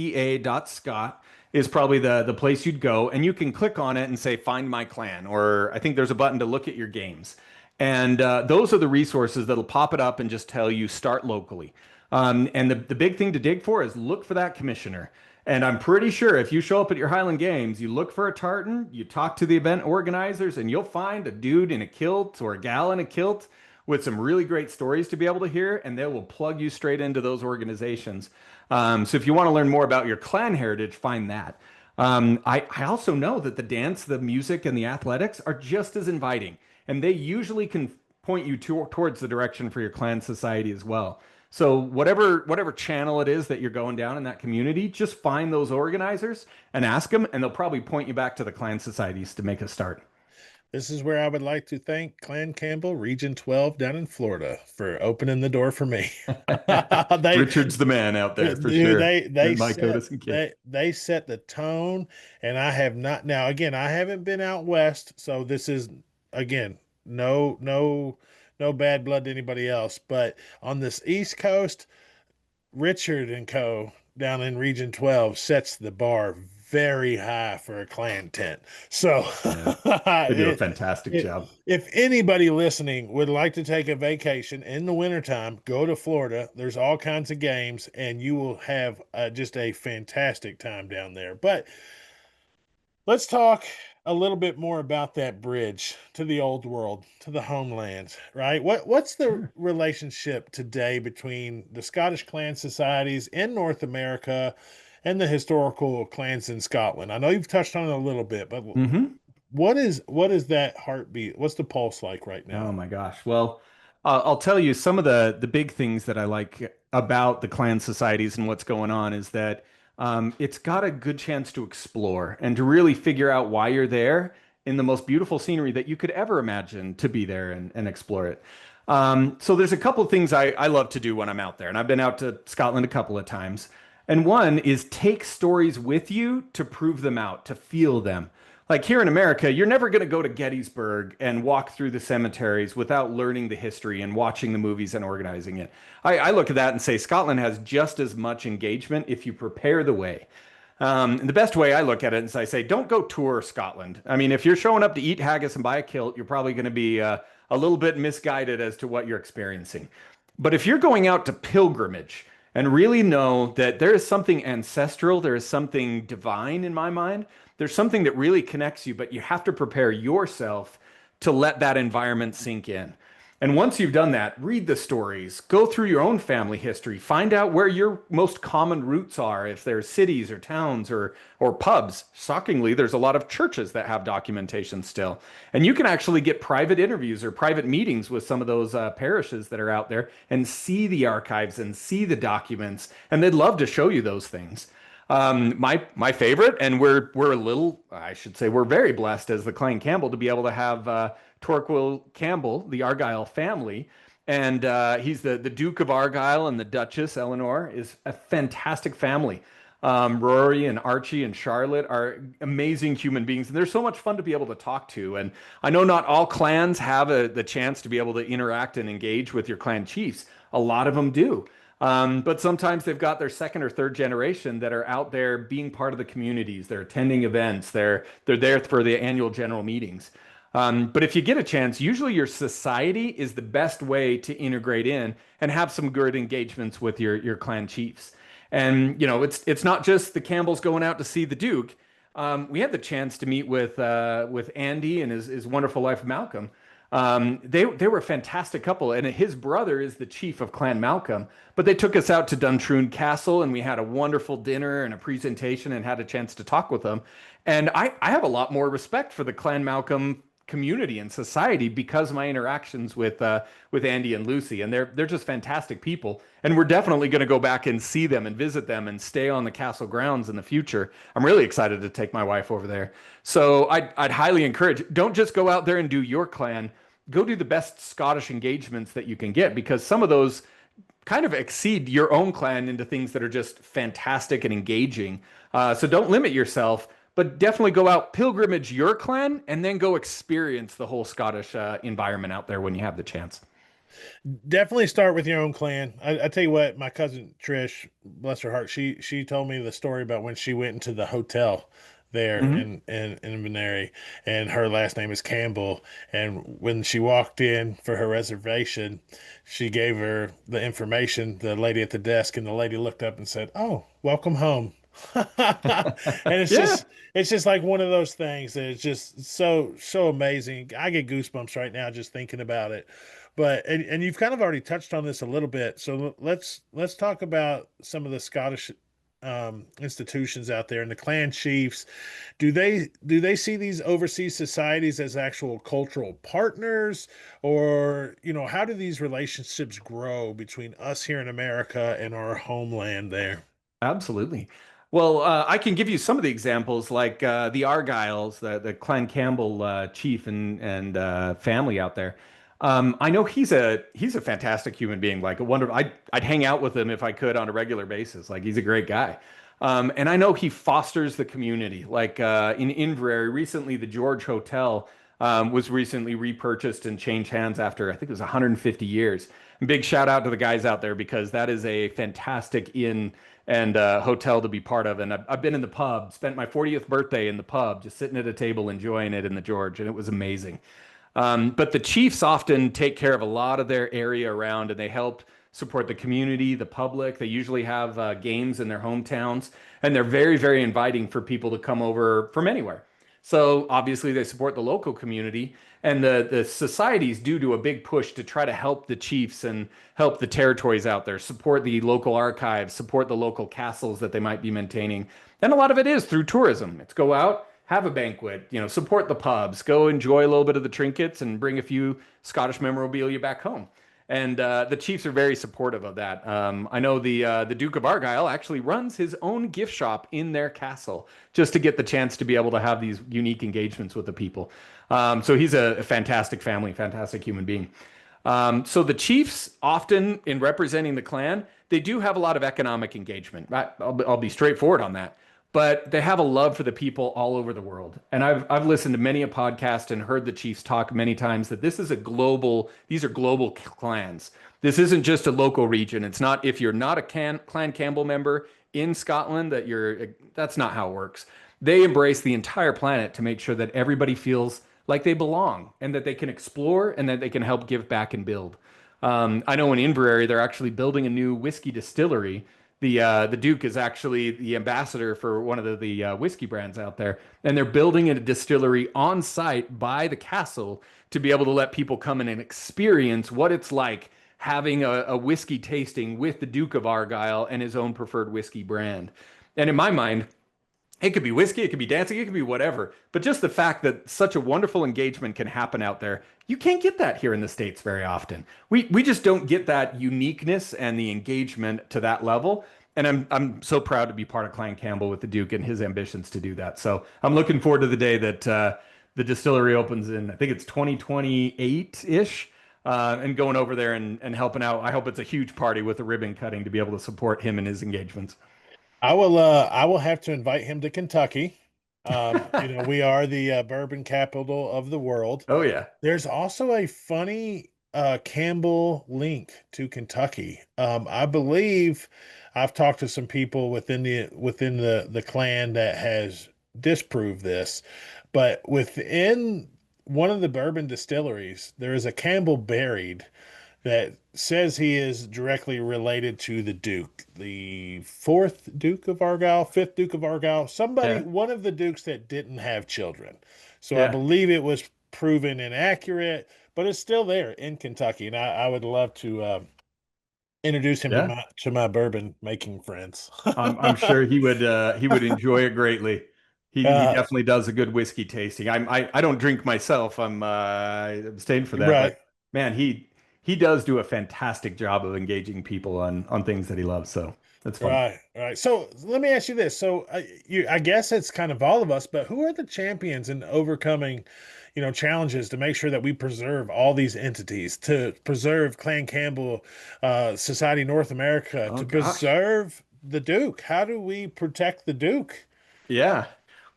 COSCA.scot is probably the place you'd go, and you can click on it and say, Find my clan, or I think there's a button to look at your games. And those are the resources that'll pop it up and just tell you start locally. And the big thing to dig for is look for that commissioner. And I'm pretty sure if you show up at your Highland Games, you look for a tartan, you talk to the event organizers, and you'll find a dude in a kilt or a gal in a kilt with some really great stories to be able to hear, and they will plug you straight into those organizations. So if you want to learn more about your clan heritage, find that. I also know that the dance, the music, and the athletics are just as inviting, and they usually can point you towards the direction for your clan society as well. So whatever channel it is that you're going down in that community, just find those organizers and ask them, and they'll probably point you back to the clan societies to make a start. This is where I would like to thank Clan Campbell, Region 12 down in Florida, for opening the door for me. They Richard's the man out there for Dude, sure. they Mike set Otis and Kit. they set the tone, and I have not. Now again, I haven't been out west, so this is again no bad blood to anybody else. But on this East Coast, Richard and Co. down in Region 12 sets the bar very high for a clan tent. So Yeah, they do a fantastic job. if anybody listening would like to take a vacation in the wintertime, go to Florida. There's all kinds of games, and you will have just a fantastic time down there. But let's talk a little bit more about that bridge to the old world, to the homeland, right? What's the Sure. relationship today between the Scottish clan societies in North America and the historical clans in Scotland? I know you've touched on it a little bit, but Hmm. what is that heartbeat? What's the pulse like right Oh now? my gosh. Well, I'll tell you some of the big things that I like about the clan societies and what's going on is that it's got a good chance to explore and to really figure out why you're there in the most beautiful scenery that you could ever imagine to be there and explore it. So there's a couple of things I love to do when I'm out there, and I've been out to Scotland a couple of times. And one is take stories with you to prove them out, to feel them. Like here in America, you're never going to go to Gettysburg and walk through the cemeteries without learning the history and watching the movies and organizing it. I look at that and say Scotland has just as much engagement if you prepare the way. And the best way I look at it is I say, don't go tour Scotland. I mean, if you're showing up to eat haggis and buy a kilt, you're probably going to be a little bit misguided as to what you're experiencing. But if you're going out to pilgrimage and really know that there is something ancestral, there is something divine in my mind, there's something that really connects you, but you have to prepare yourself to let that environment sink in. And once you've done that, read the stories, go through your own family history, find out where your most common roots are, if there's cities or towns or pubs. Shockingly, there's a lot of churches that have documentation still. And you can actually get private interviews or private meetings with some of those parishes that are out there and see the archives and see the documents, and they'd love to show you those things. My favorite, and we're a little, I should say, we're very blessed as the Clan Campbell to be able to have Torquil Campbell, the Argyle family, and he's the Duke of Argyle, and the Duchess Eleanor is a fantastic family. Rory and Archie and Charlotte are amazing human beings, and they're so much fun to be able to talk to. And I know not all clans have the chance to be able to interact and engage with your clan chiefs. A lot of them do. But sometimes they've got their second or third generation that are out there being part of the communities. They're attending events. They're there for the annual general meetings. But if you get a chance, usually your society is the best way to integrate in and have some good engagements with your clan chiefs. And you know, it's not just the Campbells going out to see the Duke. We had the chance to meet with Andy and his wonderful wife Malcolm. They were a fantastic couple, and his brother is the chief of Clan Malcolm. But they took us out to Duntroon Castle, and we had a wonderful dinner and a presentation, and had a chance to talk with them. And I have a lot more respect for the Clan Malcolm community and society because of my interactions with Andy and Lucy, and they're just fantastic people. And we're definitely going to go back and see them and visit them and stay on the castle grounds in the future. I'm really excited to take my wife over there. So I'd highly encourage, don't just go out there and do your clan. Go do the best Scottish engagements that you can get, because some of those kind of exceed your own clan into things that are just fantastic and engaging. So don't limit yourself, but definitely go out, pilgrimage your clan, and then go experience the whole Scottish environment out there when you have the chance. Definitely start with your own clan. I tell you what, my cousin Trish, bless her heart, she told me the story about when she went into the hotel there in Inverness, and her last name is Campbell. And when she walked in for her reservation, she gave her the information, the lady at the desk, and the lady looked up and said, "Oh, welcome home." And it's just like one of those things that is just so amazing. I get goosebumps right now just thinking about it. But and you've kind of already touched on this a little bit, so let's talk about some of the Scottish institutions out there and the clan chiefs. Do they see these overseas societies as actual cultural partners, or how do these relationships grow between us here in America and our homeland there? Absolutely. Well, I can give you some of the examples, like the Argyles, the Clan Campbell chief and family out there. I know he's a fantastic human being, like a wonderful. I'd hang out with him if I could on a regular basis. Like, he's a great guy. And I know he fosters the community. Like in Inverary, recently the George Hotel was recently repurchased and changed hands after, I think it was 150 years. And big shout out to the guys out there, because that is a fantastic inn and hotel to be part of. And I've been in the pub, spent my 40th birthday in the pub, just sitting at a table enjoying it in the George, and it was amazing. But the chiefs often take care of a lot of their area around, and they help support the community, the public. They usually have games in their hometowns, and they're very, very inviting for people to come over from anywhere. So obviously they support the local community, and the societies do a big push to try to help the chiefs and help the territories out there, support the local archives, support the local castles that they might be maintaining. And a lot of it is through tourism. It's go out, have a banquet, support the pubs, go enjoy a little bit of the trinkets, and bring a few Scottish memorabilia back home. And the chiefs are very supportive of that. I know the Duke of Argyle actually runs his own gift shop in their castle, just to get the chance to be able to have these unique engagements with the people. So he's a fantastic family, fantastic human being. So the chiefs, often in representing the clan, they do have a lot of economic engagement. I'll be straightforward on that. But they have a love for the people all over the world. And I've listened to many a podcast and heard the chiefs talk many times that these are global clans. This isn't just a local region. It's not, if you're not a Clan Campbell member, in Scotland that's not how it works. They embrace the entire planet to make sure that everybody feels like they belong and that they can explore and that they can help give back and build. I know in Inverary they're actually building a new whiskey distillery. The Duke is actually the ambassador for one of the whiskey brands out there, and they're building a distillery on site by the castle to be able to let people come in and experience what it's like having a whiskey tasting with the Duke of Argyll and his own preferred whiskey brand. And in my mind, it could be whiskey, it could be dancing, it could be whatever. But just the fact that such a wonderful engagement can happen out there, you can't get that here in the States very often. We just don't get that uniqueness and the engagement to that level. And I'm so proud to be part of Clan Campbell with the Duke and his ambitions to do that. So I'm looking forward to the day that the distillery opens in, I think it's 2028-ish, and going over there and helping out. I hope it's a huge party with a ribbon cutting to be able to support him and his engagements. I will have to invite him to Kentucky. We are the bourbon capital of the world. Oh yeah. There's also a funny Campbell link to Kentucky. I believe I've talked to some people within the clan that has disproved this, but within one of the bourbon distilleries, there is a Campbell buried that says he is directly related to the Duke, the fourth Duke of Argyll, fifth Duke of Argyll, Yeah. one of the Dukes that didn't have children. So I Yeah. believe it was proven inaccurate, but it's still there in Kentucky. And I would love to introduce him to Yeah. my bourbon making friends. I'm sure he would enjoy it greatly. He uh, definitely does a good whiskey tasting. I don't drink myself. I'm abstained for that, right. but man, he does do a fantastic job of engaging people on things that he loves. So that's fun. Right, right. So let me ask you this. So I guess it's kind of all of us, but who are the champions in overcoming, challenges to make sure that we preserve all these entities, to preserve Clan Campbell, Society North America, Oh to gosh. preserve the Duke? How do we protect the Duke? Yeah.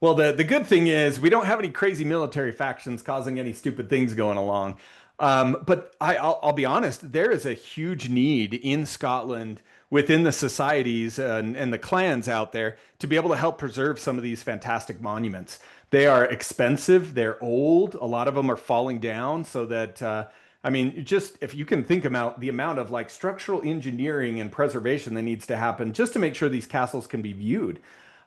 Well, the good thing is we don't have any crazy military factions causing any stupid things going along. But I'll be honest, there is a huge need in Scotland within the societies and the clans out there to be able to help preserve some of these fantastic monuments. They are expensive, they're old, a lot of them are falling down so that I mean, just if you can think about the amount of like structural engineering and preservation that needs to happen just to make sure these castles can be viewed.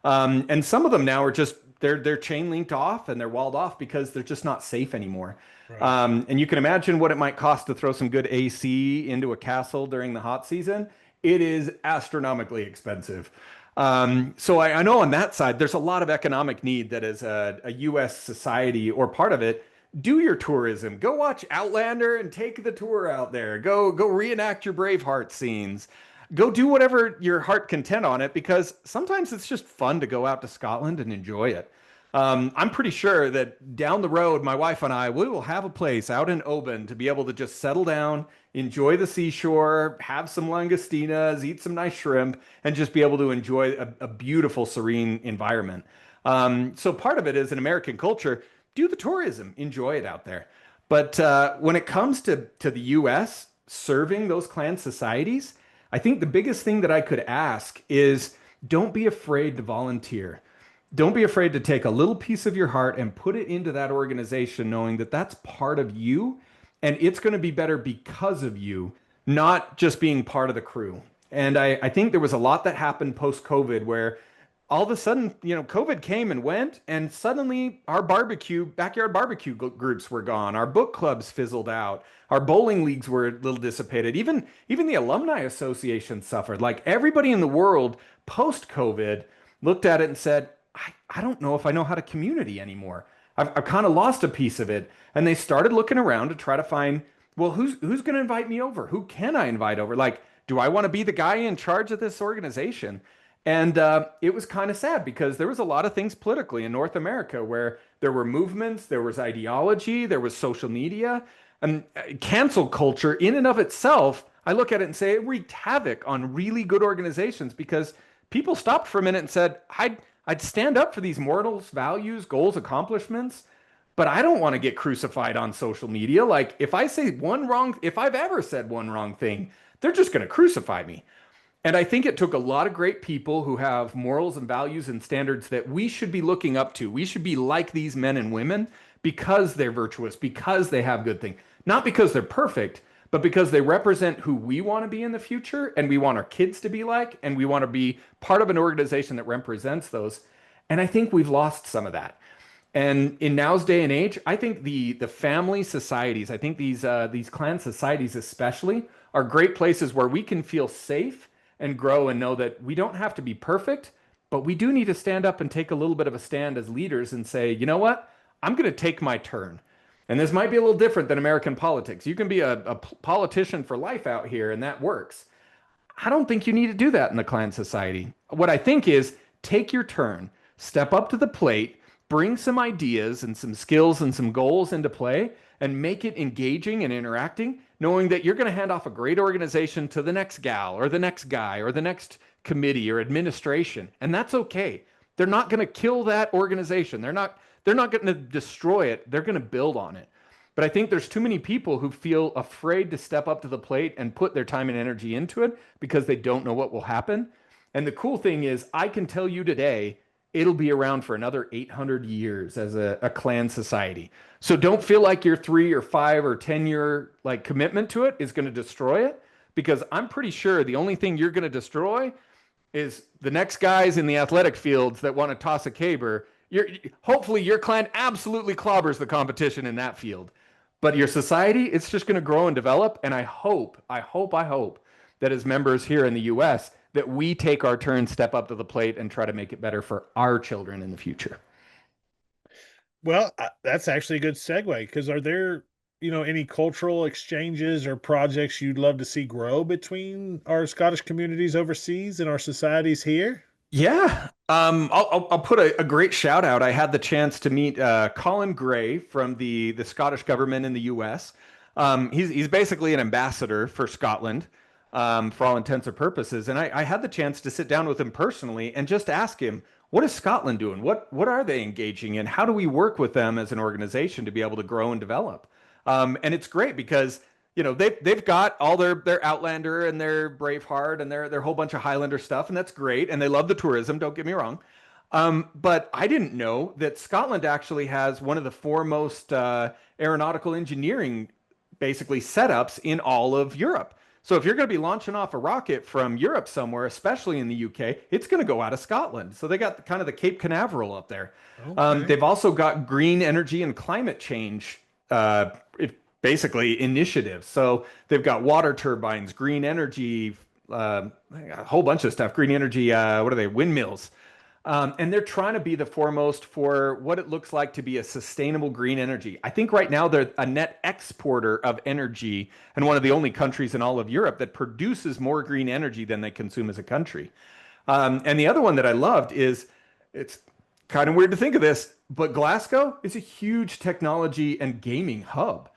And some of them now are just they're chain linked off and they're walled off because they're just not safe anymore. Right. And you can imagine what it might cost to throw some good AC into a castle during the hot season. It is astronomically expensive. So I know on that side, there's a lot of economic need that as a U.S. society or part of it, do your tourism. Go watch Outlander and take the tour out there. Go reenact your Braveheart scenes. Go do whatever your heart content on it because sometimes it's just fun to go out to Scotland and enjoy it. I'm pretty sure that down the road, my wife and I, we will have a place out in Oban to be able to just settle down, enjoy the seashore, have some langostinas, eat some nice shrimp, and just be able to enjoy a beautiful, serene environment. So part of it is an American culture. Do the tourism, enjoy it out there. But when it comes to the U.S. serving those clan societies, I think the biggest thing that I could ask is don't be afraid to volunteer. Don't be afraid to take a little piece of your heart and put it into that organization, knowing that that's part of you and it's going to be better because of you, not just being part of the crew. And I think there was a lot that happened post COVID where all of a sudden, COVID came and went, and suddenly our backyard barbecue groups were gone. Our book clubs fizzled out. Our bowling leagues were a little dissipated. Even the alumni association suffered. Like everybody in the world post COVID looked at it and said, I don't know if I know how to community anymore. I've kind of lost a piece of it. And they started looking around to try to find, well, who's going to invite me over? Who can I invite over? Like, do I want to be the guy in charge of this organization? And it was kind of sad because there was a lot of things politically in North America where there were movements, there was ideology, there was social media, and cancel culture in and of itself. I look at it and say it wreaked havoc on really good organizations because people stopped for a minute and said, I'd stand up for these mortals' values, goals, accomplishments, but I don't want to get crucified on social media. Like if I've ever said one wrong thing, they're just going to crucify me. And I think it took a lot of great people who have morals and values and standards that we should be looking up to. We should be like these men and women because they're virtuous, because they have good things, not because they're perfect, but because they represent who we want to be in the future and we want our kids to be like, and we want to be part of an organization that represents those. And I think we've lost some of that. And in now's day and age, I think the family societies, I think these clan societies especially, are great places where we can feel safe and grow and know that we don't have to be perfect, but we do need to stand up and take a little bit of a stand as leaders and say, you know what? I'm going to take my turn. And this might be a little different than American politics. You can be a politician for life out here, and that works. I don't think you need to do that in the clan society. What I think is take your turn, step up to the plate, bring some ideas and some skills and some goals into play, and make it engaging and interacting, knowing that you're going to hand off a great organization to the next gal or the next guy or the next committee or administration. And that's okay. They're not going to kill that organization. They're not going to destroy it. They're going to build on it. But I think there's too many people who feel afraid to step up to the plate and put their time and energy into it because they don't know what will happen. And the cool thing is, I can tell you today, it'll be around for another 800 years as a clan society. So don't feel like your 3 or 5 or 10-year like commitment to it is going to destroy it, because I'm pretty sure the only thing you're going to destroy is the next guys in the athletic fields that want to toss a caber. Hopefully your clan absolutely clobbers the competition in that field. But your society, it's just going to grow and develop. And I hope that as members here in the US, that we take our turn, step up to the plate, and try to make it better for our children in the future. Well, that's actually a good segue, because are there, any cultural exchanges or projects you'd love to see grow between our Scottish communities overseas and our societies here? Yeah, I'll put a great shout out. I had the chance to meet Colin Gray from the Scottish government in the U.S. He's basically an ambassador for Scotland, for all intents and purposes. And I had the chance to sit down with him personally and just ask him, what is Scotland doing? What are they engaging in? How do we work with them as an organization to be able to grow and develop? And it's great because they've got all their Outlander and their Braveheart and their whole bunch of Highlander stuff, and that's great. And they love the tourism, don't get me wrong. But I didn't know that Scotland actually has one of the foremost aeronautical engineering basically setups in all of Europe. So if you're going to be launching off a rocket from Europe somewhere, especially in the UK, it's going to go out of Scotland. So they got kind of the Cape Canaveral up there. Okay. They've also got green energy and climate change basically initiatives. So they've got water turbines, green energy, a whole bunch of stuff, green energy, what are they, windmills. And they're trying to be the foremost for what it looks like to be a sustainable green energy. I think right now they're a net exporter of energy and one of the only countries in all of Europe that produces more green energy than they consume as a country. And the other one that I loved is, it's kind of weird to think of this, but Glasgow is a huge technology and gaming hub.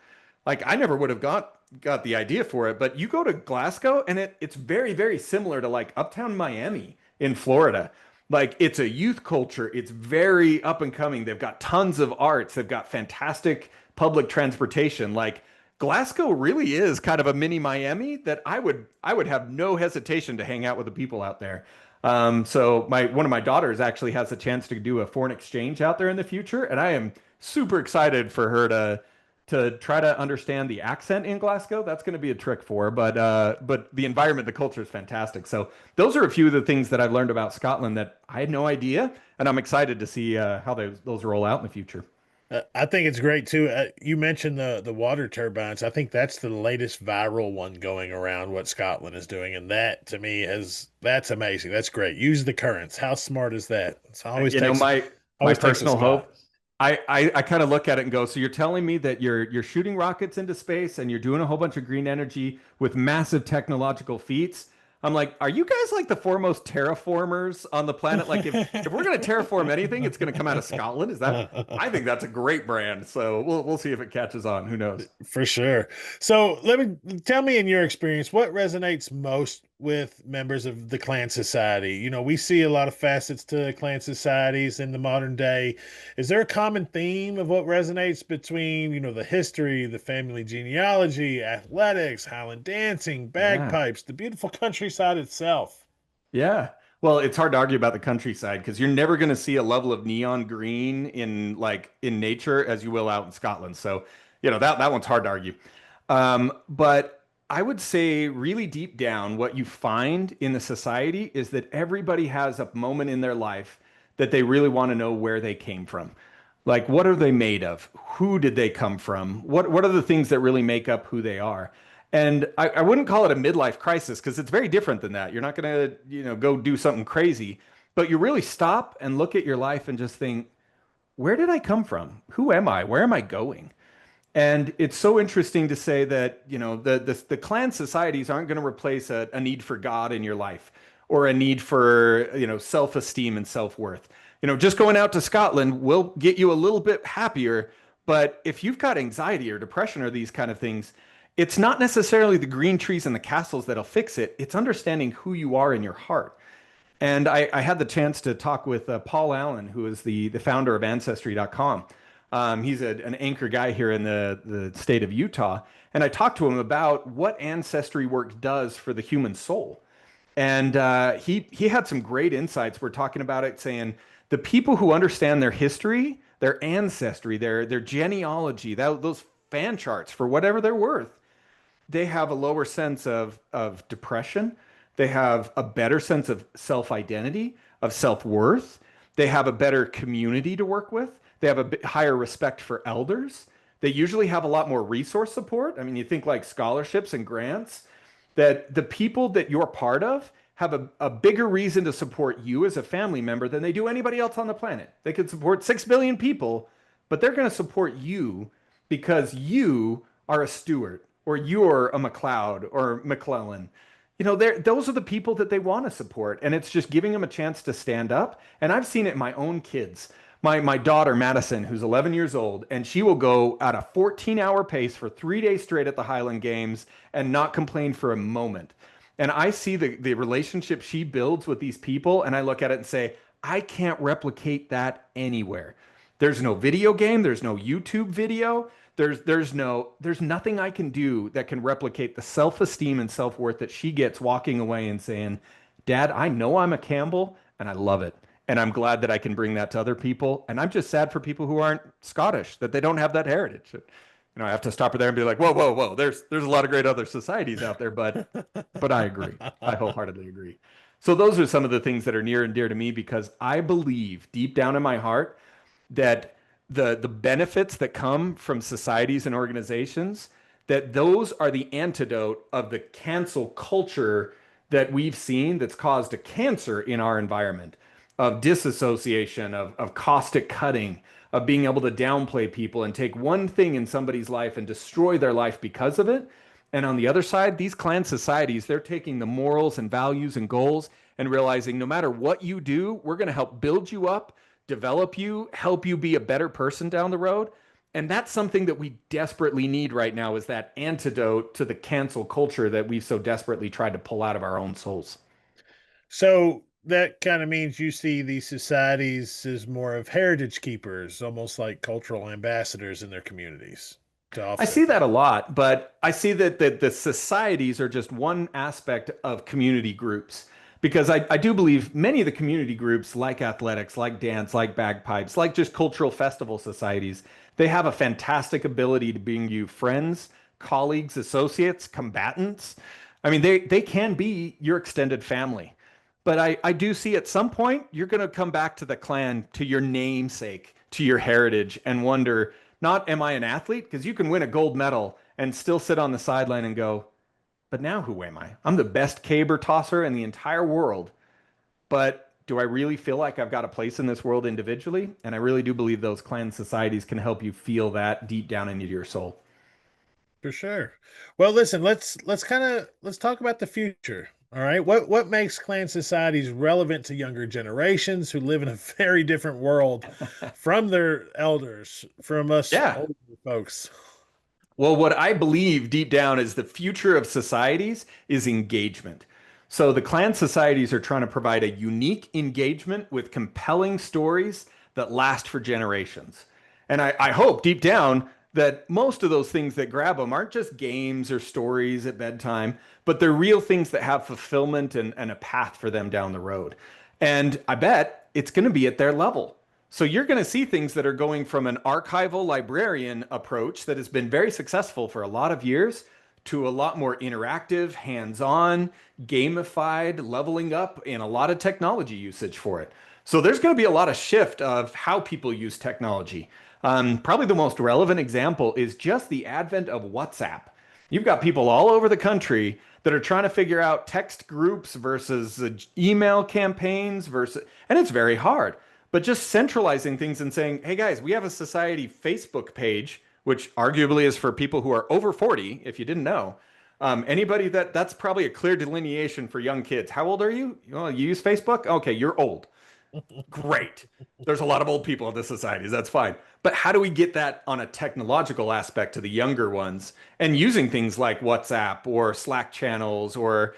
Like, I never would have got the idea for it, but you go to Glasgow and it's very, very similar to like uptown Miami in Florida. Like, it's a youth culture. It's very up and coming. They've got tons of arts. They've got fantastic public transportation. Like, Glasgow really is kind of a mini Miami that I would have no hesitation to hang out with the people out there. So one of my daughters actually has a chance to do a foreign exchange out there in the future, and I am super excited for her to try to understand the accent in Glasgow. That's going to be a trick for her, but the environment, the culture is fantastic. So those are a few of the things that I've learned about Scotland that I had no idea, and I'm excited to see how those roll out in the future. I think it's great too. You mentioned the water turbines. I think that's the latest viral one going around, what Scotland is doing, and that to me that's amazing. That's great. Use the currents. How smart is that? It's always my personal hope. I kind of look at it and go, so you're telling me that you're shooting rockets into space and you're doing a whole bunch of green energy with massive technological feats. I'm like, are you guys like the foremost terraformers on the planet? Like, if we're going to terraform anything, it's going to come out of Scotland. I think that's a great brand. So we'll see if it catches on. Who knows? For sure. So tell me in your experience, what resonates most with members of the clan society? You know, we see a lot of facets to clan societies in the modern day. Is there a common theme of what resonates between, you know, the history, the family genealogy, athletics, Highland dancing, Yeah. bagpipes, the beautiful countryside itself? Yeah. Well, it's hard to argue about the countryside because you're never going to see a level of neon green in in nature as you will out in Scotland. So, that one's hard to argue. But I would say really deep down, what you find in the society is that everybody has a moment in their life that they really want to know where they came from. Like, what are they made of? Who did they come from? What are the things that really make up who they are? And I wouldn't call it a midlife crisis because it's very different than that. You're not going to, go do something crazy, but you really stop and look at your life and just think, where did I come from? Who am I? Where am I going? And it's so interesting to say that, the clan societies aren't going to replace a need for God in your life or a need for, self-esteem and self-worth. Just going out to Scotland will get you a little bit happier. But if you've got anxiety or depression or these kind of things, it's not necessarily the green trees and the castles that'll fix it. It's understanding who you are in your heart. And I had the chance to talk with Paul Allen, who is the founder of Ancestry.com. He's an anchor guy here in the state of Utah. And I talked to him about what ancestry work does for the human soul. And he had some great insights. We're talking about it, saying the people who understand their history, their ancestry, their genealogy, those fan charts for whatever they're worth, they have a lower sense of depression. They have a better sense of self-identity, of self-worth. They have a better community to work with. They have a bit higher respect for elders. They usually have a lot more resource support. I mean, you think like scholarships and grants, that the people that you're part of have a bigger reason to support you as a family member than they do anybody else on the planet. They could support 6 billion people, but they're going to support you because you are a Stewart or you're a McLeod or McClellan. Those are the people that they want to support. And it's just giving them a chance to stand up. And I've seen it in my own kids. My daughter, Madison, who's 11 years old, and she will go at a 14-hour pace for 3 days straight at the Highland Games and not complain for a moment. And I see the relationship she builds with these people, and I look at it and say, I can't replicate that anywhere. There's no video game, there's no YouTube video, there's nothing I can do that can replicate the self-esteem and self-worth that she gets walking away and saying, Dad, I know I'm a Campbell and I love it. And I'm glad that I can bring that to other people. And I'm just sad for people who aren't Scottish, that they don't have that heritage. I have to stop her there and be like, whoa, whoa, whoa. There's a lot of great other societies out there, but I agree. I wholeheartedly agree. So those are some of the things that are near and dear to me because I believe deep down in my heart that the benefits that come from societies and organizations, that those are the antidote of the cancel culture that we've seen that's caused a cancer in our environment of disassociation, of caustic cutting, of being able to downplay people and take one thing in somebody's life and destroy their life because of it. And on the other side, these clan societies, they're taking the morals and values and goals and realizing no matter what you do, we're going to help build you up, develop you, help you be a better person down the road. And that's something that we desperately need right now is that antidote to the cancel culture that we've so desperately tried to pull out of our own souls. So that kind of means you see these societies as more of heritage keepers, almost like cultural ambassadors in their communities to I offset see that. that a lot, but I see that the societies are just one aspect of community groups because I do believe many of the community groups, like athletics, like dance, like bagpipes, like just cultural festival societies, they have a fantastic ability to bring you friends, colleagues, associates, combatants. I mean, they can be your extended family. But I do see at some point you're going to come back to the clan, to your namesake, to your heritage, and wonder, not am I an athlete? Because you can win a gold medal and still sit on the sideline and go, but now who am I? I'm the best caber tosser in the entire world. But do I really feel like I've got a place in this world individually? And I really do believe those clan societies can help you feel that deep down into your soul. For sure. Well, listen, let's talk about the future. All right. What makes clan societies relevant to younger generations who live in a very different world from their elders, from us Yeah. older folks? Well, what I believe deep down is the future of societies is engagement. So the clan societies are trying to provide a unique engagement with compelling stories that last for generations. And I hope deep down that most of those things that grab them aren't just games or stories at bedtime, but they're real things that have fulfillment and a path for them down the road. And I bet it's going to be at their level. So you're going to see things that are going from an archival librarian approach that has been very successful for a lot of years to a lot more interactive, hands-on, gamified, leveling up, and a lot of technology usage for it. So there's going to be a lot of shift of how people use technology. Probably the most relevant example is just the advent of WhatsApp. You've got people all over the country that are trying to figure out text groups versus email campaigns versus, and it's very hard. But just centralizing things and saying, hey guys, we have a society Facebook page, which arguably is for people who are over 40, if you didn't know. Anybody that's probably a clear delineation for young kids. How old are you? Oh, you use Facebook? Okay, you're old. Great. There's a lot of old people in the societies. That's fine. But how do we get that on a technological aspect to the younger ones and using things like WhatsApp or Slack channels or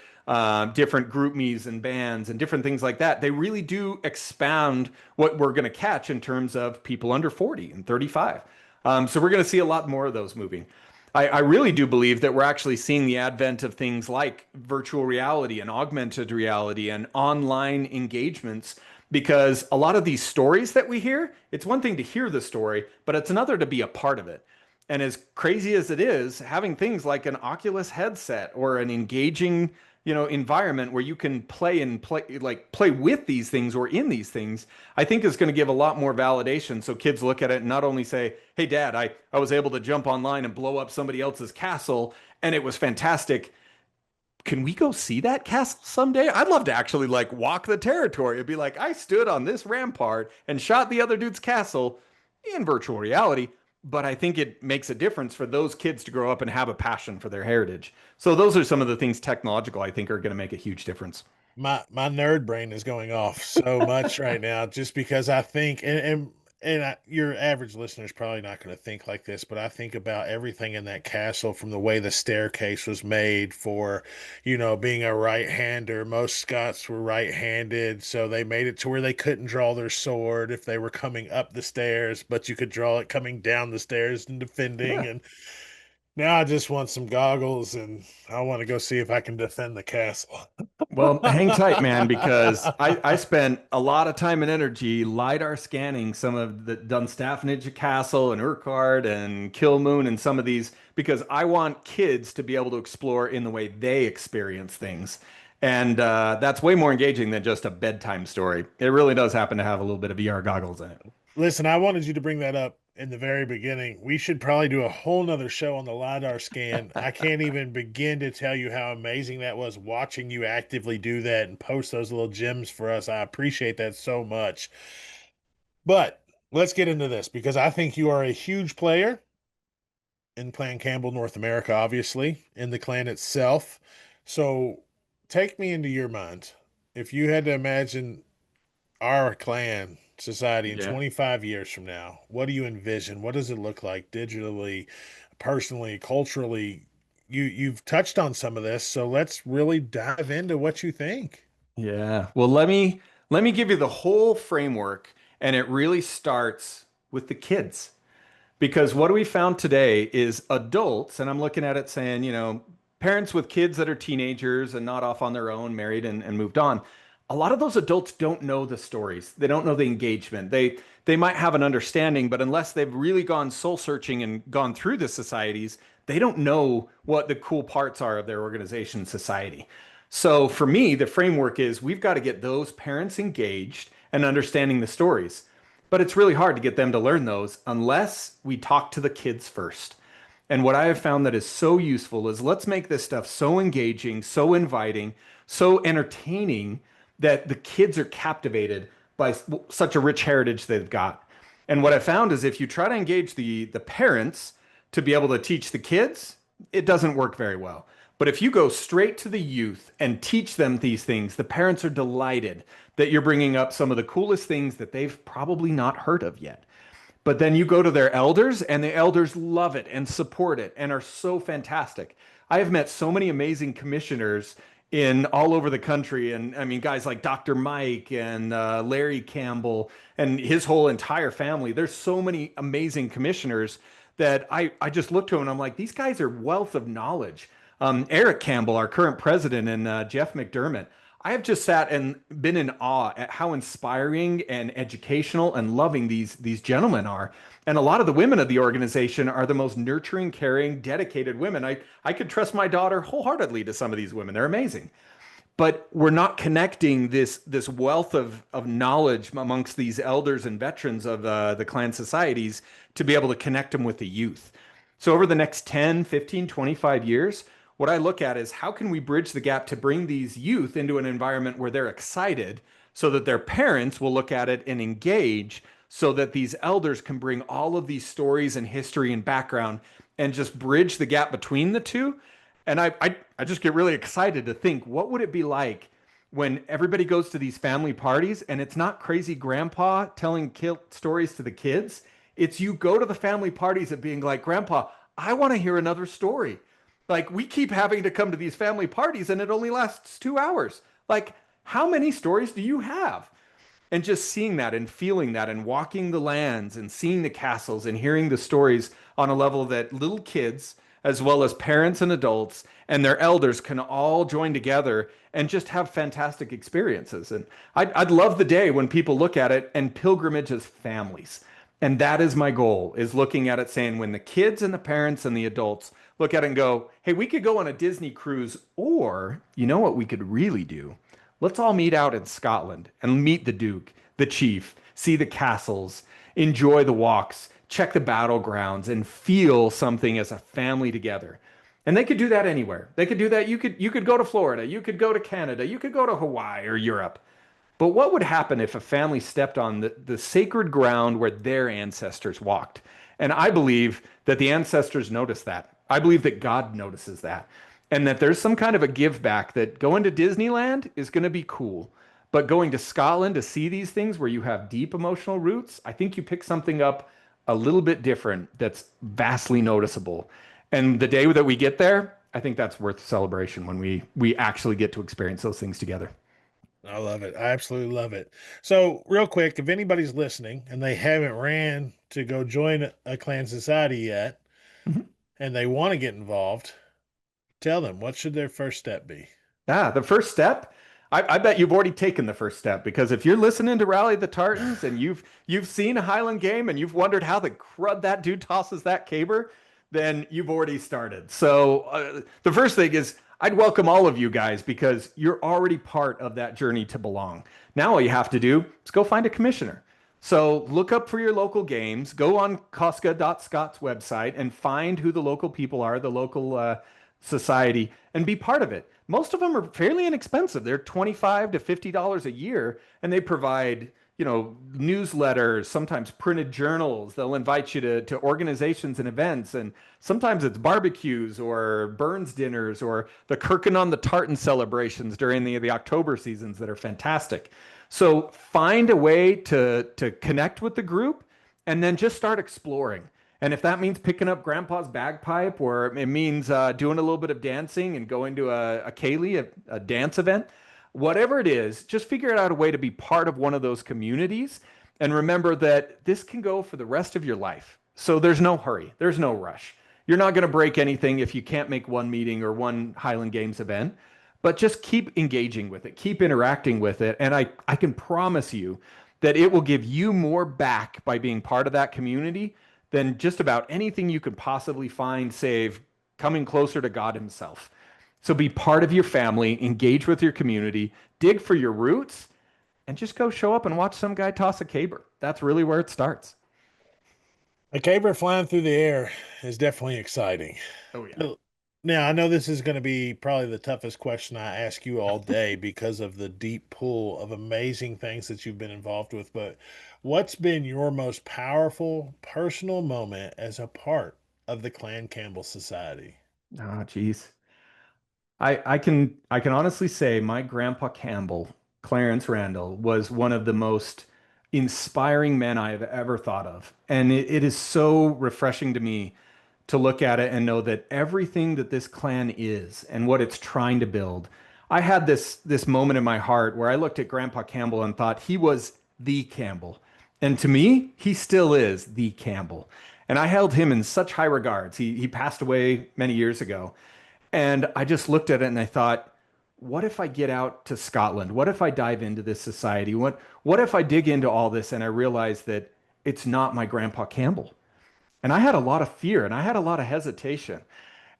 different group me's and bands and different things like that? They really do expound what we're going to catch in terms of people under 40 and 35. So we're going to see a lot more of those moving. I really do believe that we're actually seeing the advent of things like virtual reality and augmented reality and online engagements, because a lot of these stories that we hear, it's one thing to hear the story, but it's another to be a part of it. And as crazy as it is, having things like an Oculus headset or an engaging, environment where you can play with these things or in these things, I think is going to give a lot more validation. So kids look at it and not only say, hey dad, I was able to jump online and blow up somebody else's castle and it was fantastic. Can we go see that castle someday? I'd love to actually walk the territory and be like, I stood on this rampart and shot the other dude's castle in virtual reality. But I think it makes a difference for those kids to grow up and have a passion for their heritage. So those are some of the things technological I think are going to make a huge difference. My nerd brain is going off so much right now, just because I think, your average listener is probably not going to think like this, but I think about everything in that castle, from the way the staircase was made for, being a right-hander. Most Scots were right-handed, so they made it to where they couldn't draw their sword if they were coming up the stairs, but you could draw it coming down the stairs and defending. Yeah. And now I just want some goggles, and I want to go see if I can defend the castle. Well, hang tight, man, because I spent a lot of time and energy LiDAR scanning some of the Dunstaffnage Castle and Urquhart and Kilmoon and some of these, because I want kids to be able to explore in the way they experience things. And that's way more engaging than just a bedtime story. It really does happen to have a little bit of VR goggles in it. Listen, I wanted you to bring that up in the very beginning. We should probably do a whole nother show on the LiDAR scan. I can't even begin to tell you how amazing that was, watching you actively do that and post those little gems for us. I appreciate that so much. But let's get into this, because I think you are a huge player in Clan Campbell North America, obviously, in the clan itself. So take me into your mind. If you had to imagine our clan society in Yeah. 25 years from now, what do you envision? What does it look like digitally, personally, culturally? You've touched on some of this, so let's really dive into what you think. Yeah. Well, let me give you the whole framework, and it really starts with the kids. Because what we found today is adults, and I'm looking at it saying, parents with kids that are teenagers and not off on their own, married and moved on. A lot of those adults don't know the stories. They don't know the engagement. They might have an understanding, but unless they've really gone soul searching and gone through the societies, they don't know what the cool parts are of their organization society. So for me, the framework is we've got to get those parents engaged and understanding the stories. But it's really hard to get them to learn those unless we talk to the kids first. And what I have found that is so useful is let's make this stuff so engaging, so inviting, so entertaining that the kids are captivated by such a rich heritage they've got. And what I found is if you try to engage the parents to be able to teach the kids, it doesn't work very well. But if you go straight to the youth and teach them these things, the parents are delighted that you're bringing up some of the coolest things that they've probably not heard of yet. But then you go to their elders, and the elders love it and support it and are so fantastic. I have met so many amazing commissioners in all over the country. And I mean, guys like Dr. Mike and Larry Campbell and his whole entire family. There's so many amazing commissioners that I just look to them and I'm like, these guys are wealth of knowledge. Eric Campbell, our current president, and Jeff McDermott. I have just sat and been in awe at how inspiring and educational and loving these gentlemen are. And a lot of the women of the organization are the most nurturing, caring, dedicated women. I could trust my daughter wholeheartedly to some of these women. They're amazing. But we're not connecting this wealth of knowledge amongst these elders and veterans of the clan societies to be able to connect them with the youth. So over the next 10, 15, 25 years, what I look at is how can we bridge the gap to bring these youth into an environment where they're excited so that their parents will look at it and engage so that these elders can bring all of these stories and history and background and just bridge the gap between the two. And I just get really excited to think, what would it be like when everybody goes to these family parties and it's not crazy grandpa telling kilt stories to the kids. It's you go to the family parties and being like, Grandpa, I want to hear another story. Like, we keep having to come to these family parties and it only lasts 2 hours. Like, how many stories do you have? And just seeing that and feeling that and walking the lands and seeing the castles and hearing the stories on a level that little kids, as well as parents and adults and their elders, can all join together and just have fantastic experiences. And I'd love the day when people look at it and pilgrimage as families. And that is my goal, is looking at it saying, when the kids and the parents and the adults look at it and go, hey, we could go on a Disney cruise, or you know what we could really do? Let's all meet out in Scotland and meet the Duke, the Chief, see the castles, enjoy the walks, check the battlegrounds, and feel something as a family together. And they could do that anywhere. They could do that. You could go to Florida, you could go to Canada, you could go to Hawaii or Europe. But what would happen if a family stepped on the sacred ground where their ancestors walked? And I believe that the ancestors noticed that. I believe that God notices that. And that there's some kind of a give back, that going to Disneyland is going to be cool. But going to Scotland to see these things where you have deep emotional roots, I think you pick something up a little bit different that's vastly noticeable. And the day that we get there, I think that's worth celebration, when we actually get to experience those things together. I love it. I absolutely love it. So, real quick, if anybody's listening and they haven't ran to go join a clan society yet, Mhm. and they want to get involved, tell them, what should their first step be? The first step, I bet you've already taken the first step, because if you're listening to Rally the Tartans and you've seen a Highland game and you've wondered how the crud that dude tosses that caber, then you've already started. So the first thing is, I'd welcome all of you guys, because you're already part of that journey to belong. Now all you have to do is go find a commissioner. So look up for your local games, go on Cosca.Scott's website and find who the local people are, the local society, and be part of it. Most of them are fairly inexpensive. They're $25 to $50 a year, and they provide, newsletters, sometimes printed journals. They'll invite you to organizations and events, and sometimes it's barbecues or Burns dinners or the Kirkin on the Tartan celebrations during the October seasons that are fantastic. So find a way to connect with the group, and then just start exploring. And if that means picking up Grandpa's bagpipe, or it means doing a little bit of dancing and going to a ceilidh, a dance event, whatever it is, just figure out a way to be part of one of those communities. And remember that this can go for the rest of your life. So there's no hurry. There's no rush. You're not going to break anything if you can't make one meeting or one Highland Games event, but just keep engaging with it, keep interacting with it. And I can promise you that it will give you more back by being part of that community than just about anything you could possibly find, save coming closer to God himself. So be part of your family, engage with your community, dig for your roots, and just go show up and watch some guy toss a caber. That's really where it starts. A caber flying through the air is definitely exciting. Oh, yeah. Now, I know this is going to be probably the toughest question I ask you all day because of the deep pool of amazing things that you've been involved with, but what's been your most powerful personal moment as a part of the Clan Campbell Society? Oh, geez. I can honestly say my grandpa Campbell, Clarence Randall, was one of the most inspiring men I have ever thought of. And it is so refreshing to me to look at it and know that everything that this clan is and what it's trying to build, I had this moment in my heart where I looked at Grandpa Campbell and thought he was the Campbell. And to me, he still is the Campbell. And I held him in such high regards. He passed away many years ago. And I just looked at it and I thought, what if I get out to Scotland? What if I dive into this society? What if I dig into all this and I realize that it's not my Grandpa Campbell? And I had a lot of fear and I had a lot of hesitation.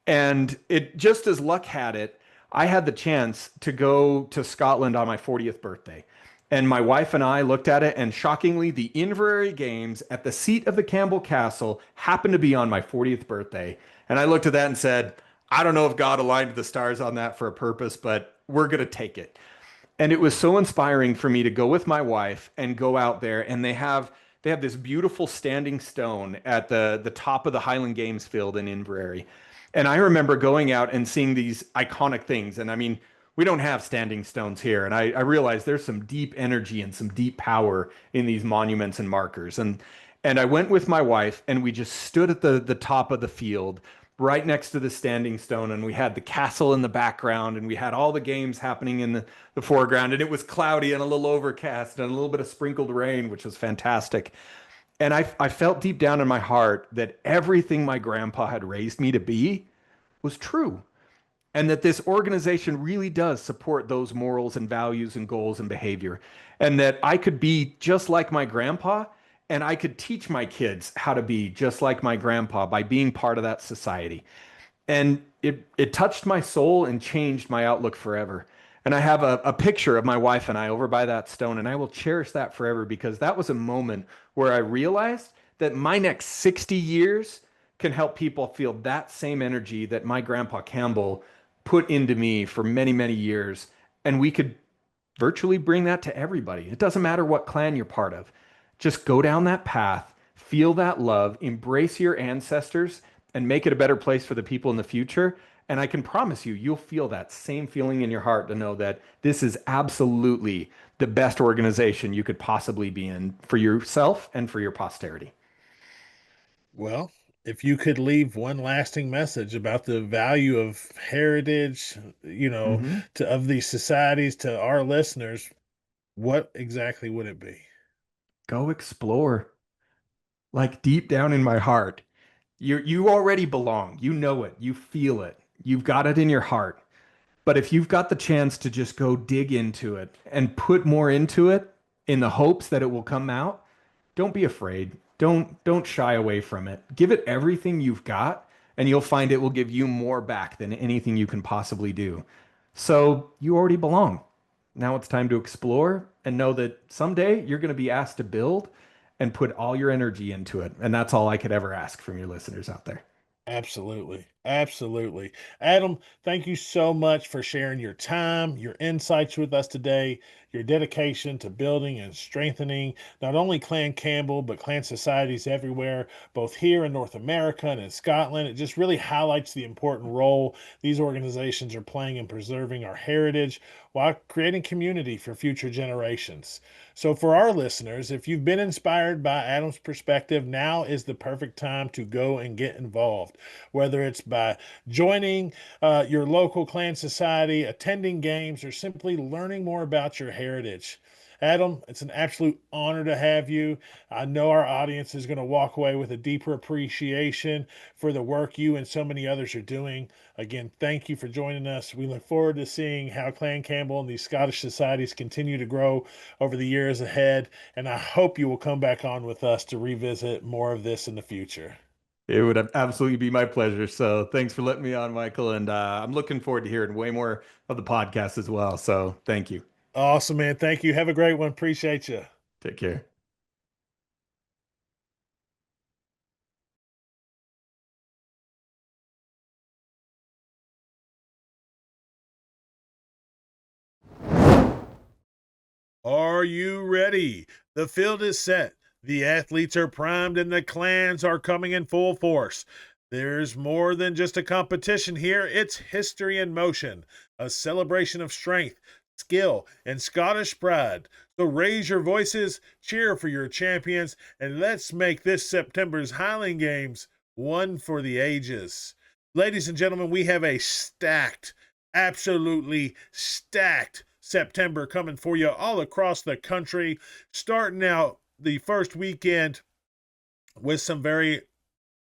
And it just as luck had it, I had the chance to go to Scotland on my 40th birthday. And my wife and I looked at it, and shockingly, the Inverary Games at the seat of the Campbell Castle happened to be on my 40th birthday. And I looked at that and said, I don't know if God aligned the stars on that for a purpose, but we're going to take it. And it was so inspiring for me to go with my wife and go out there, and they have this beautiful standing stone at the top of the Highland Games field in Inverary. And I remember going out and seeing these iconic things. And I mean, we don't have standing stones here. And I realized there's some deep energy and some deep power in these monuments and markers. And I went with my wife and we just stood at the top of the field right next to the standing stone. And we had the castle in the background and we had all the games happening in the foreground. And it was cloudy and a little overcast and a little bit of sprinkled rain, which was fantastic. And I felt deep down in my heart that everything my grandpa had raised me to be was true. And that this organization really does support those morals and values and goals and behavior. And that I could be just like my grandpa and I could teach my kids how to be just like my grandpa by being part of that society. And it touched my soul and changed my outlook forever. And I have a picture of my wife and I over by that stone, and I will cherish that forever because that was a moment where I realized that my next 60 years can help people feel that same energy that my Grandpa Campbell put into me for many, many years. And we could virtually bring that to everybody. It doesn't matter what clan you're part of. Just go down that path, feel that love, embrace your ancestors, and make it a better place for the people in the future. And I can promise you, you'll feel that same feeling in your heart to know that this is absolutely the best organization you could possibly be in for yourself and for your posterity. Well, if you could leave one lasting message about the value of heritage, Mhm. of these societies to our listeners, what exactly would it be? Go explore. Like deep down in my heart, you already belong. You know it. You feel it. You've got it in your heart. But if you've got the chance to just go dig into it and put more into it in the hopes that it will come out, don't be afraid. Don't shy away from it. Give it everything you've got, and you'll find it will give you more back than anything you can possibly do. So you already belong. Now it's time to explore and know that someday you're going to be asked to build and put all your energy into it. And that's all I could ever ask from your listeners out there. Absolutely. Absolutely. Adam, thank you so much for sharing your time, your insights with us today, your dedication to building and strengthening not only Clan Campbell, but clan societies everywhere, both here in North America and in Scotland. It just really highlights the important role these organizations are playing in preserving our heritage while creating community for future generations. So, for our listeners, if you've been inspired by Adam's perspective, now is the perfect time to go and get involved, whether it's by joining your local clan society, attending games, or simply learning more about your heritage. Adam, it's an absolute honor to have you. I know our audience is going to walk away with a deeper appreciation for the work you and so many others are doing. Again, thank you for joining us. We look forward to seeing how Clan Campbell and these Scottish societies continue to grow over the years ahead. And I hope you will come back on with us to revisit more of this in the future. It would absolutely be my pleasure. So thanks for letting me on, Michael. And I'm looking forward to hearing way more of the podcast as well. So thank you. Awesome, man. Thank you. Have a great one. Appreciate you. Take care. Are you ready? The field is set. The athletes are primed and the clans are coming in full force. There's more than just a competition here. It's history in motion, a celebration of strength, skill, and Scottish pride. So raise your voices, cheer for your champions, and let's make this September's Highland Games one for the ages. Ladies and gentlemen, we have a stacked Absolutely stacked September coming for you all across the country. Starting out the first weekend with some very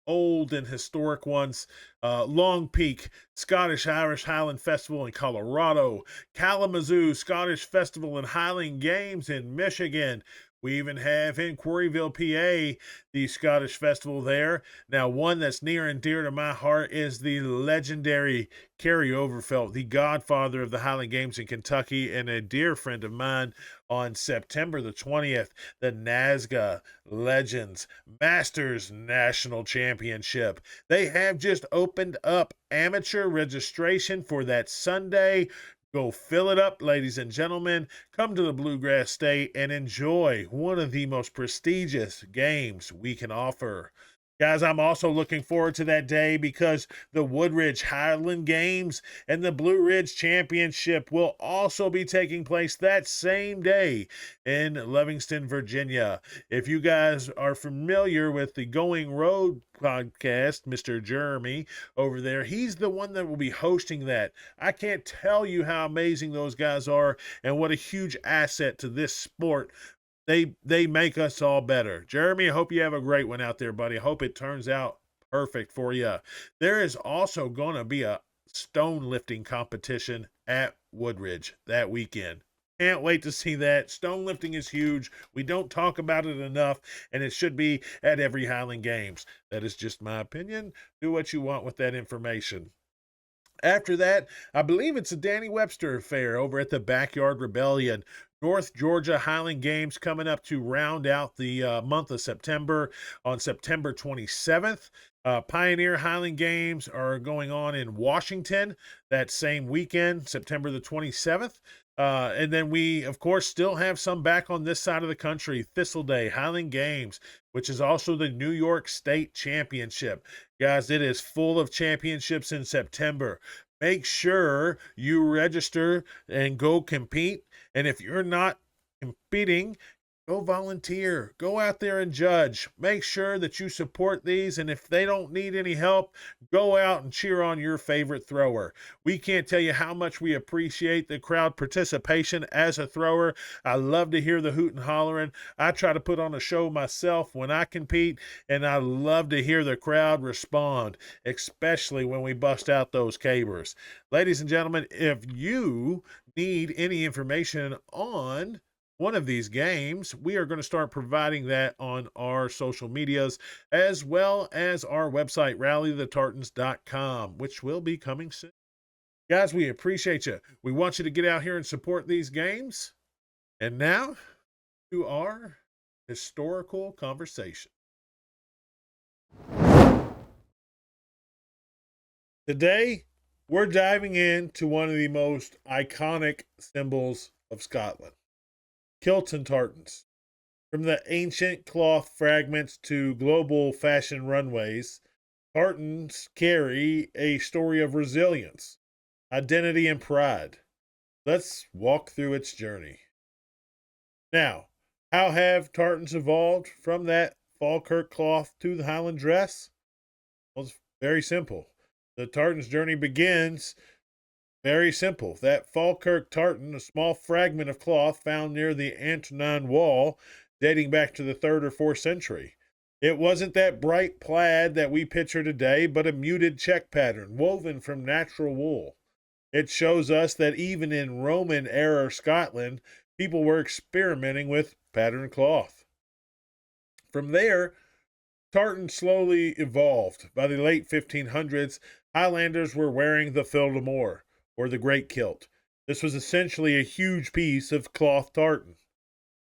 old and historic ones. Long Peak Scottish Irish Highland Festival in Colorado, Kalamazoo Scottish Festival and Highland Games in Michigan. We even have in Quarryville, PA, the Scottish Festival there. Now, one that's near and dear to my heart is the legendary Kerry Overfelt, the godfather of the Highland Games in Kentucky, and a dear friend of mine. On September the 20th, the NASGA Legends Masters National Championship. They have just opened up amateur registration for that Sunday. Go fill it up, ladies and gentlemen. Come to the Bluegrass State and enjoy one of the most prestigious games we can offer. Guys, I'm also looking forward to that day because the Woodridge Highland Games and the Blue Ridge Championship will also be taking place that same day in Livingston, Virginia. If you guys are familiar with the Going Road podcast, Mr. Jeremy over there, he's the one that will be hosting that. I can't tell you how amazing those guys are and what a huge asset to this sport. They make us all better. Jeremy, I hope you have a great one out there, buddy. I hope it turns out perfect for you. There is also going to be a stone lifting competition at Woodridge that weekend. Can't wait to see that. Stone lifting is huge. We don't talk about it enough, and it should be at every Highland Games. That is just my opinion. Do what you want with that information. After that, I believe it's a Danny Webster affair over at the Backyard Rebellion. North Georgia Highland Games coming up to round out the month of September on September 27th. Pioneer Highland Games are going on in Washington that same weekend, September the 27th. And then we, of course, still have some back on this side of the country. Thistle Day Highland Games, which is also the New York State Championship. Guys, it is full of championships in September. Make sure you register and go compete. And if you're not competing, go volunteer. Go out there and judge. Make sure that you support these. And if they don't need any help, go out and cheer on your favorite thrower. We can't tell you how much we appreciate the crowd participation as a thrower. I love to hear the hoot and hollering. I try to put on a show myself when I compete, and I love to hear the crowd respond, especially when we bust out those cabers. Ladies and gentlemen, if you need any information on one of these games, we are going to start providing that on our social medias as well as our website, rallythetartans.com, which will be coming soon. Guys, we appreciate you. We want you to get out here and support these games. And now to our historical conversation. Today, we're diving into one of the most iconic symbols of Scotland. Kilts and tartans. From the ancient cloth fragments to global fashion runways, tartans carry a story of resilience, identity, and pride. Let's walk through its journey. Now, how have tartans evolved from that Falkirk cloth to the Highland dress? Well, it's very simple. The tartan's journey begins very simple. That Falkirk tartan, a small fragment of cloth found near the Antonine Wall, dating back to the 3rd or 4th century. It wasn't that bright plaid that we picture today, but a muted check pattern woven from natural wool. It shows us that even in Roman era Scotland, people were experimenting with patterned cloth. From there, tartan slowly evolved. By the late 1500s, Highlanders were wearing the fil de mor, or the great kilt. This was essentially a huge piece of cloth tartan,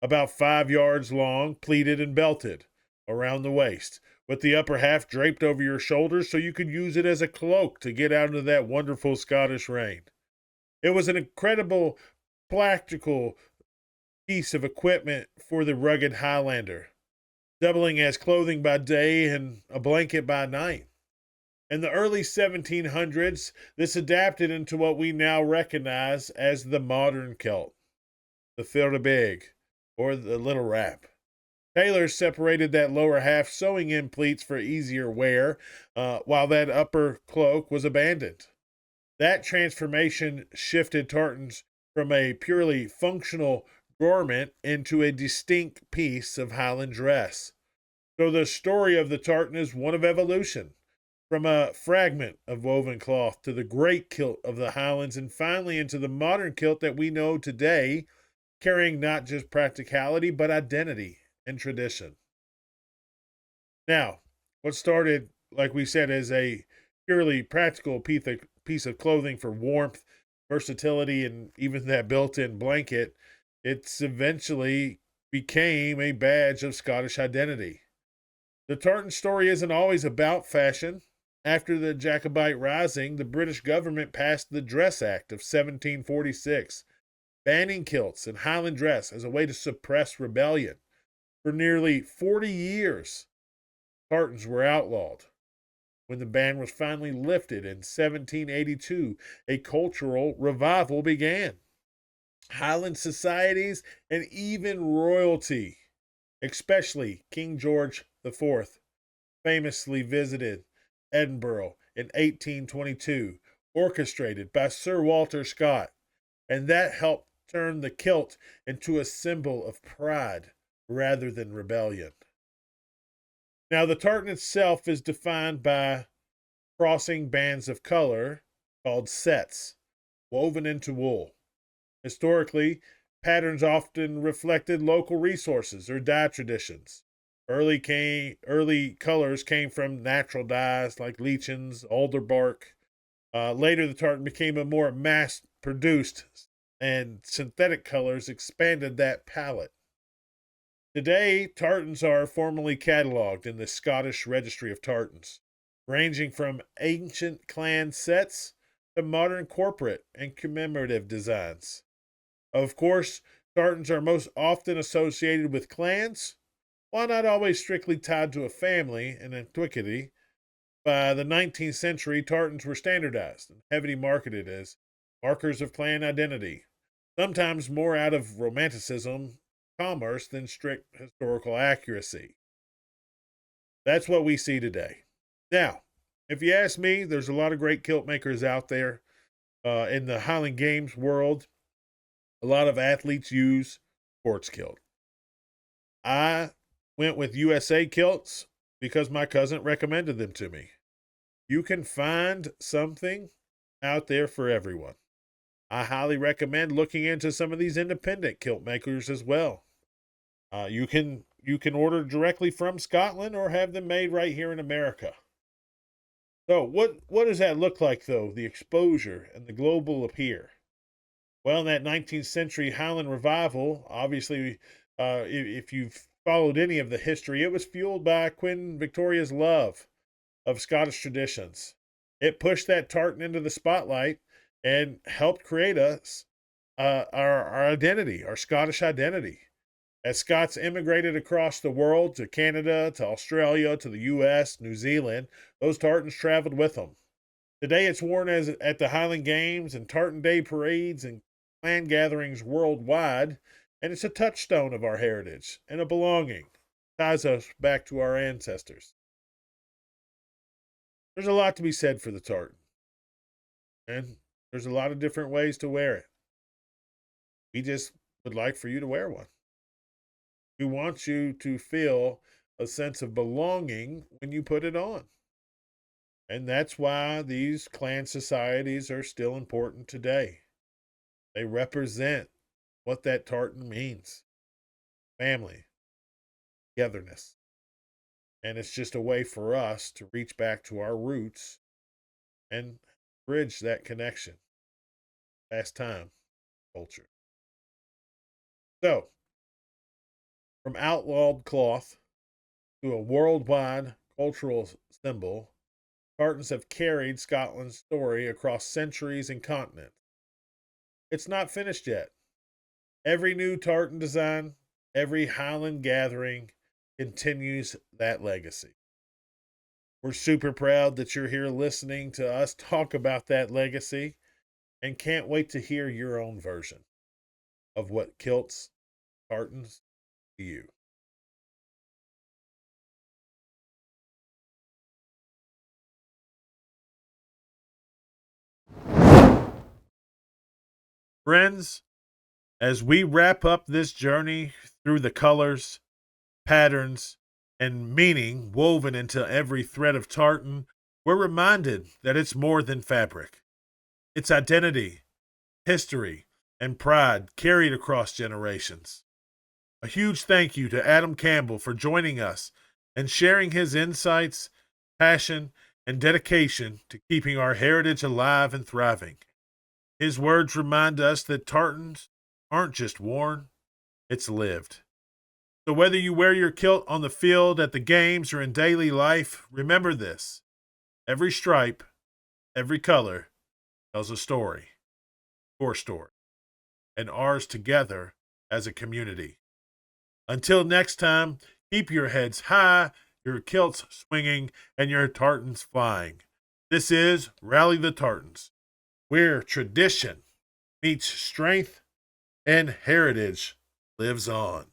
about 5 yards long, pleated and belted around the waist, with the upper half draped over your shoulders so you could use it as a cloak to get out into that wonderful Scottish rain. It was an incredible, practical piece of equipment for the rugged Highlander, doubling as clothing by day and a blanket by night. In the early 1700s, this adapted into what we now recognize as the modern kilt, the fil de big, or the little wrap. Tailors separated that lower half, sewing in pleats for easier wear, while that upper cloak was abandoned. That transformation shifted tartans from a purely functional garment into a distinct piece of Highland dress. So the story of the tartan is one of evolution, from a fragment of woven cloth to the great kilt of the Highlands, and finally into the modern kilt that we know today, carrying not just practicality, but identity and tradition. Now, what started, like we said, as a purely practical piece of clothing for warmth, versatility, and even that built in blanket, it's eventually became a badge of Scottish identity. The tartan story isn't always about fashion. After the Jacobite Rising, the British government passed the Dress Act of 1746, banning kilts and Highland dress as a way to suppress rebellion. For nearly 40 years, tartans were outlawed. When the ban was finally lifted in 1782, a cultural revival began. Highland societies and even royalty, especially King George IV, famously visited Edinburgh in 1822, orchestrated by Sir Walter Scott, and that helped turn the kilt into a symbol of pride rather than rebellion. Now, the tartan itself is defined by crossing bands of color called sets, woven into wool. Historically, patterns often reflected local resources or dye traditions. Early colors came from natural dyes like lichens, alder bark. Later, the tartan became a more mass-produced, and synthetic colors expanded that palette. Today, tartans are formally cataloged in the Scottish Registry of Tartans, ranging from ancient clan sets to modern corporate and commemorative designs. Of course, tartans are most often associated with clans, while not always strictly tied to a family in antiquity. By the 19th century, tartans were standardized and heavily marketed as markers of clan identity, sometimes more out of romanticism, commerce than strict historical accuracy. That's what we see today. Now, if you ask me, there's a lot of great kilt makers out there in the Highland Games world. A lot of athletes use sports kilt. I went with USA Kilts because my cousin recommended them to me. You can find something out there for everyone. I highly recommend looking into some of these independent kilt makers as well. You can order directly from Scotland or have them made right here in America. So what does that look like though? The exposure and the global appeal. Well, in that 19th century Highland revival, obviously, if you've followed any of the history, it was fueled by Queen Victoria's love of Scottish traditions. It pushed that tartan into the spotlight and helped create our identity, our Scottish identity. As Scots immigrated across the world to Canada, to Australia, to the US, New Zealand, those tartans traveled with them. Today it's worn at the Highland Games and Tartan Day parades and clan gatherings worldwide, and it's a touchstone of our heritage and a belonging. Ties us back to our ancestors. There's a lot to be said for the tartan, and there's a lot of different ways to wear it. We just would like for you to wear one. We want you to feel a sense of belonging when you put it on. And that's why these clan societies are still important today. They represent what that tartan means: family, togetherness. And it's just a way for us to reach back to our roots and bridge that connection, past time, culture. So, from outlawed cloth to a worldwide cultural symbol, tartans have carried Scotland's story across centuries and continents. It's not finished yet. Every new tartan design, every Highland gathering continues that legacy. We're super proud that you're here listening to us talk about that legacy and can't wait to hear your own version of what kilts tartans to you. Friends, as we wrap up this journey through the colors, patterns, and meaning woven into every thread of tartan, we're reminded that it's more than fabric. It's identity, history, and pride carried across generations. A huge thank you to Adam Campbell for joining us and sharing his insights, passion, and dedication to keeping our heritage alive and thriving. His words remind us that tartans aren't just worn, it's lived. So whether you wear your kilt on the field, at the games, or in daily life, remember this. Every stripe, every color tells a story, your story, and ours together as a community. Until next time, keep your heads high, your kilts swinging, and your tartans flying. This is Rally the Tartans, where tradition meets strength and heritage lives on.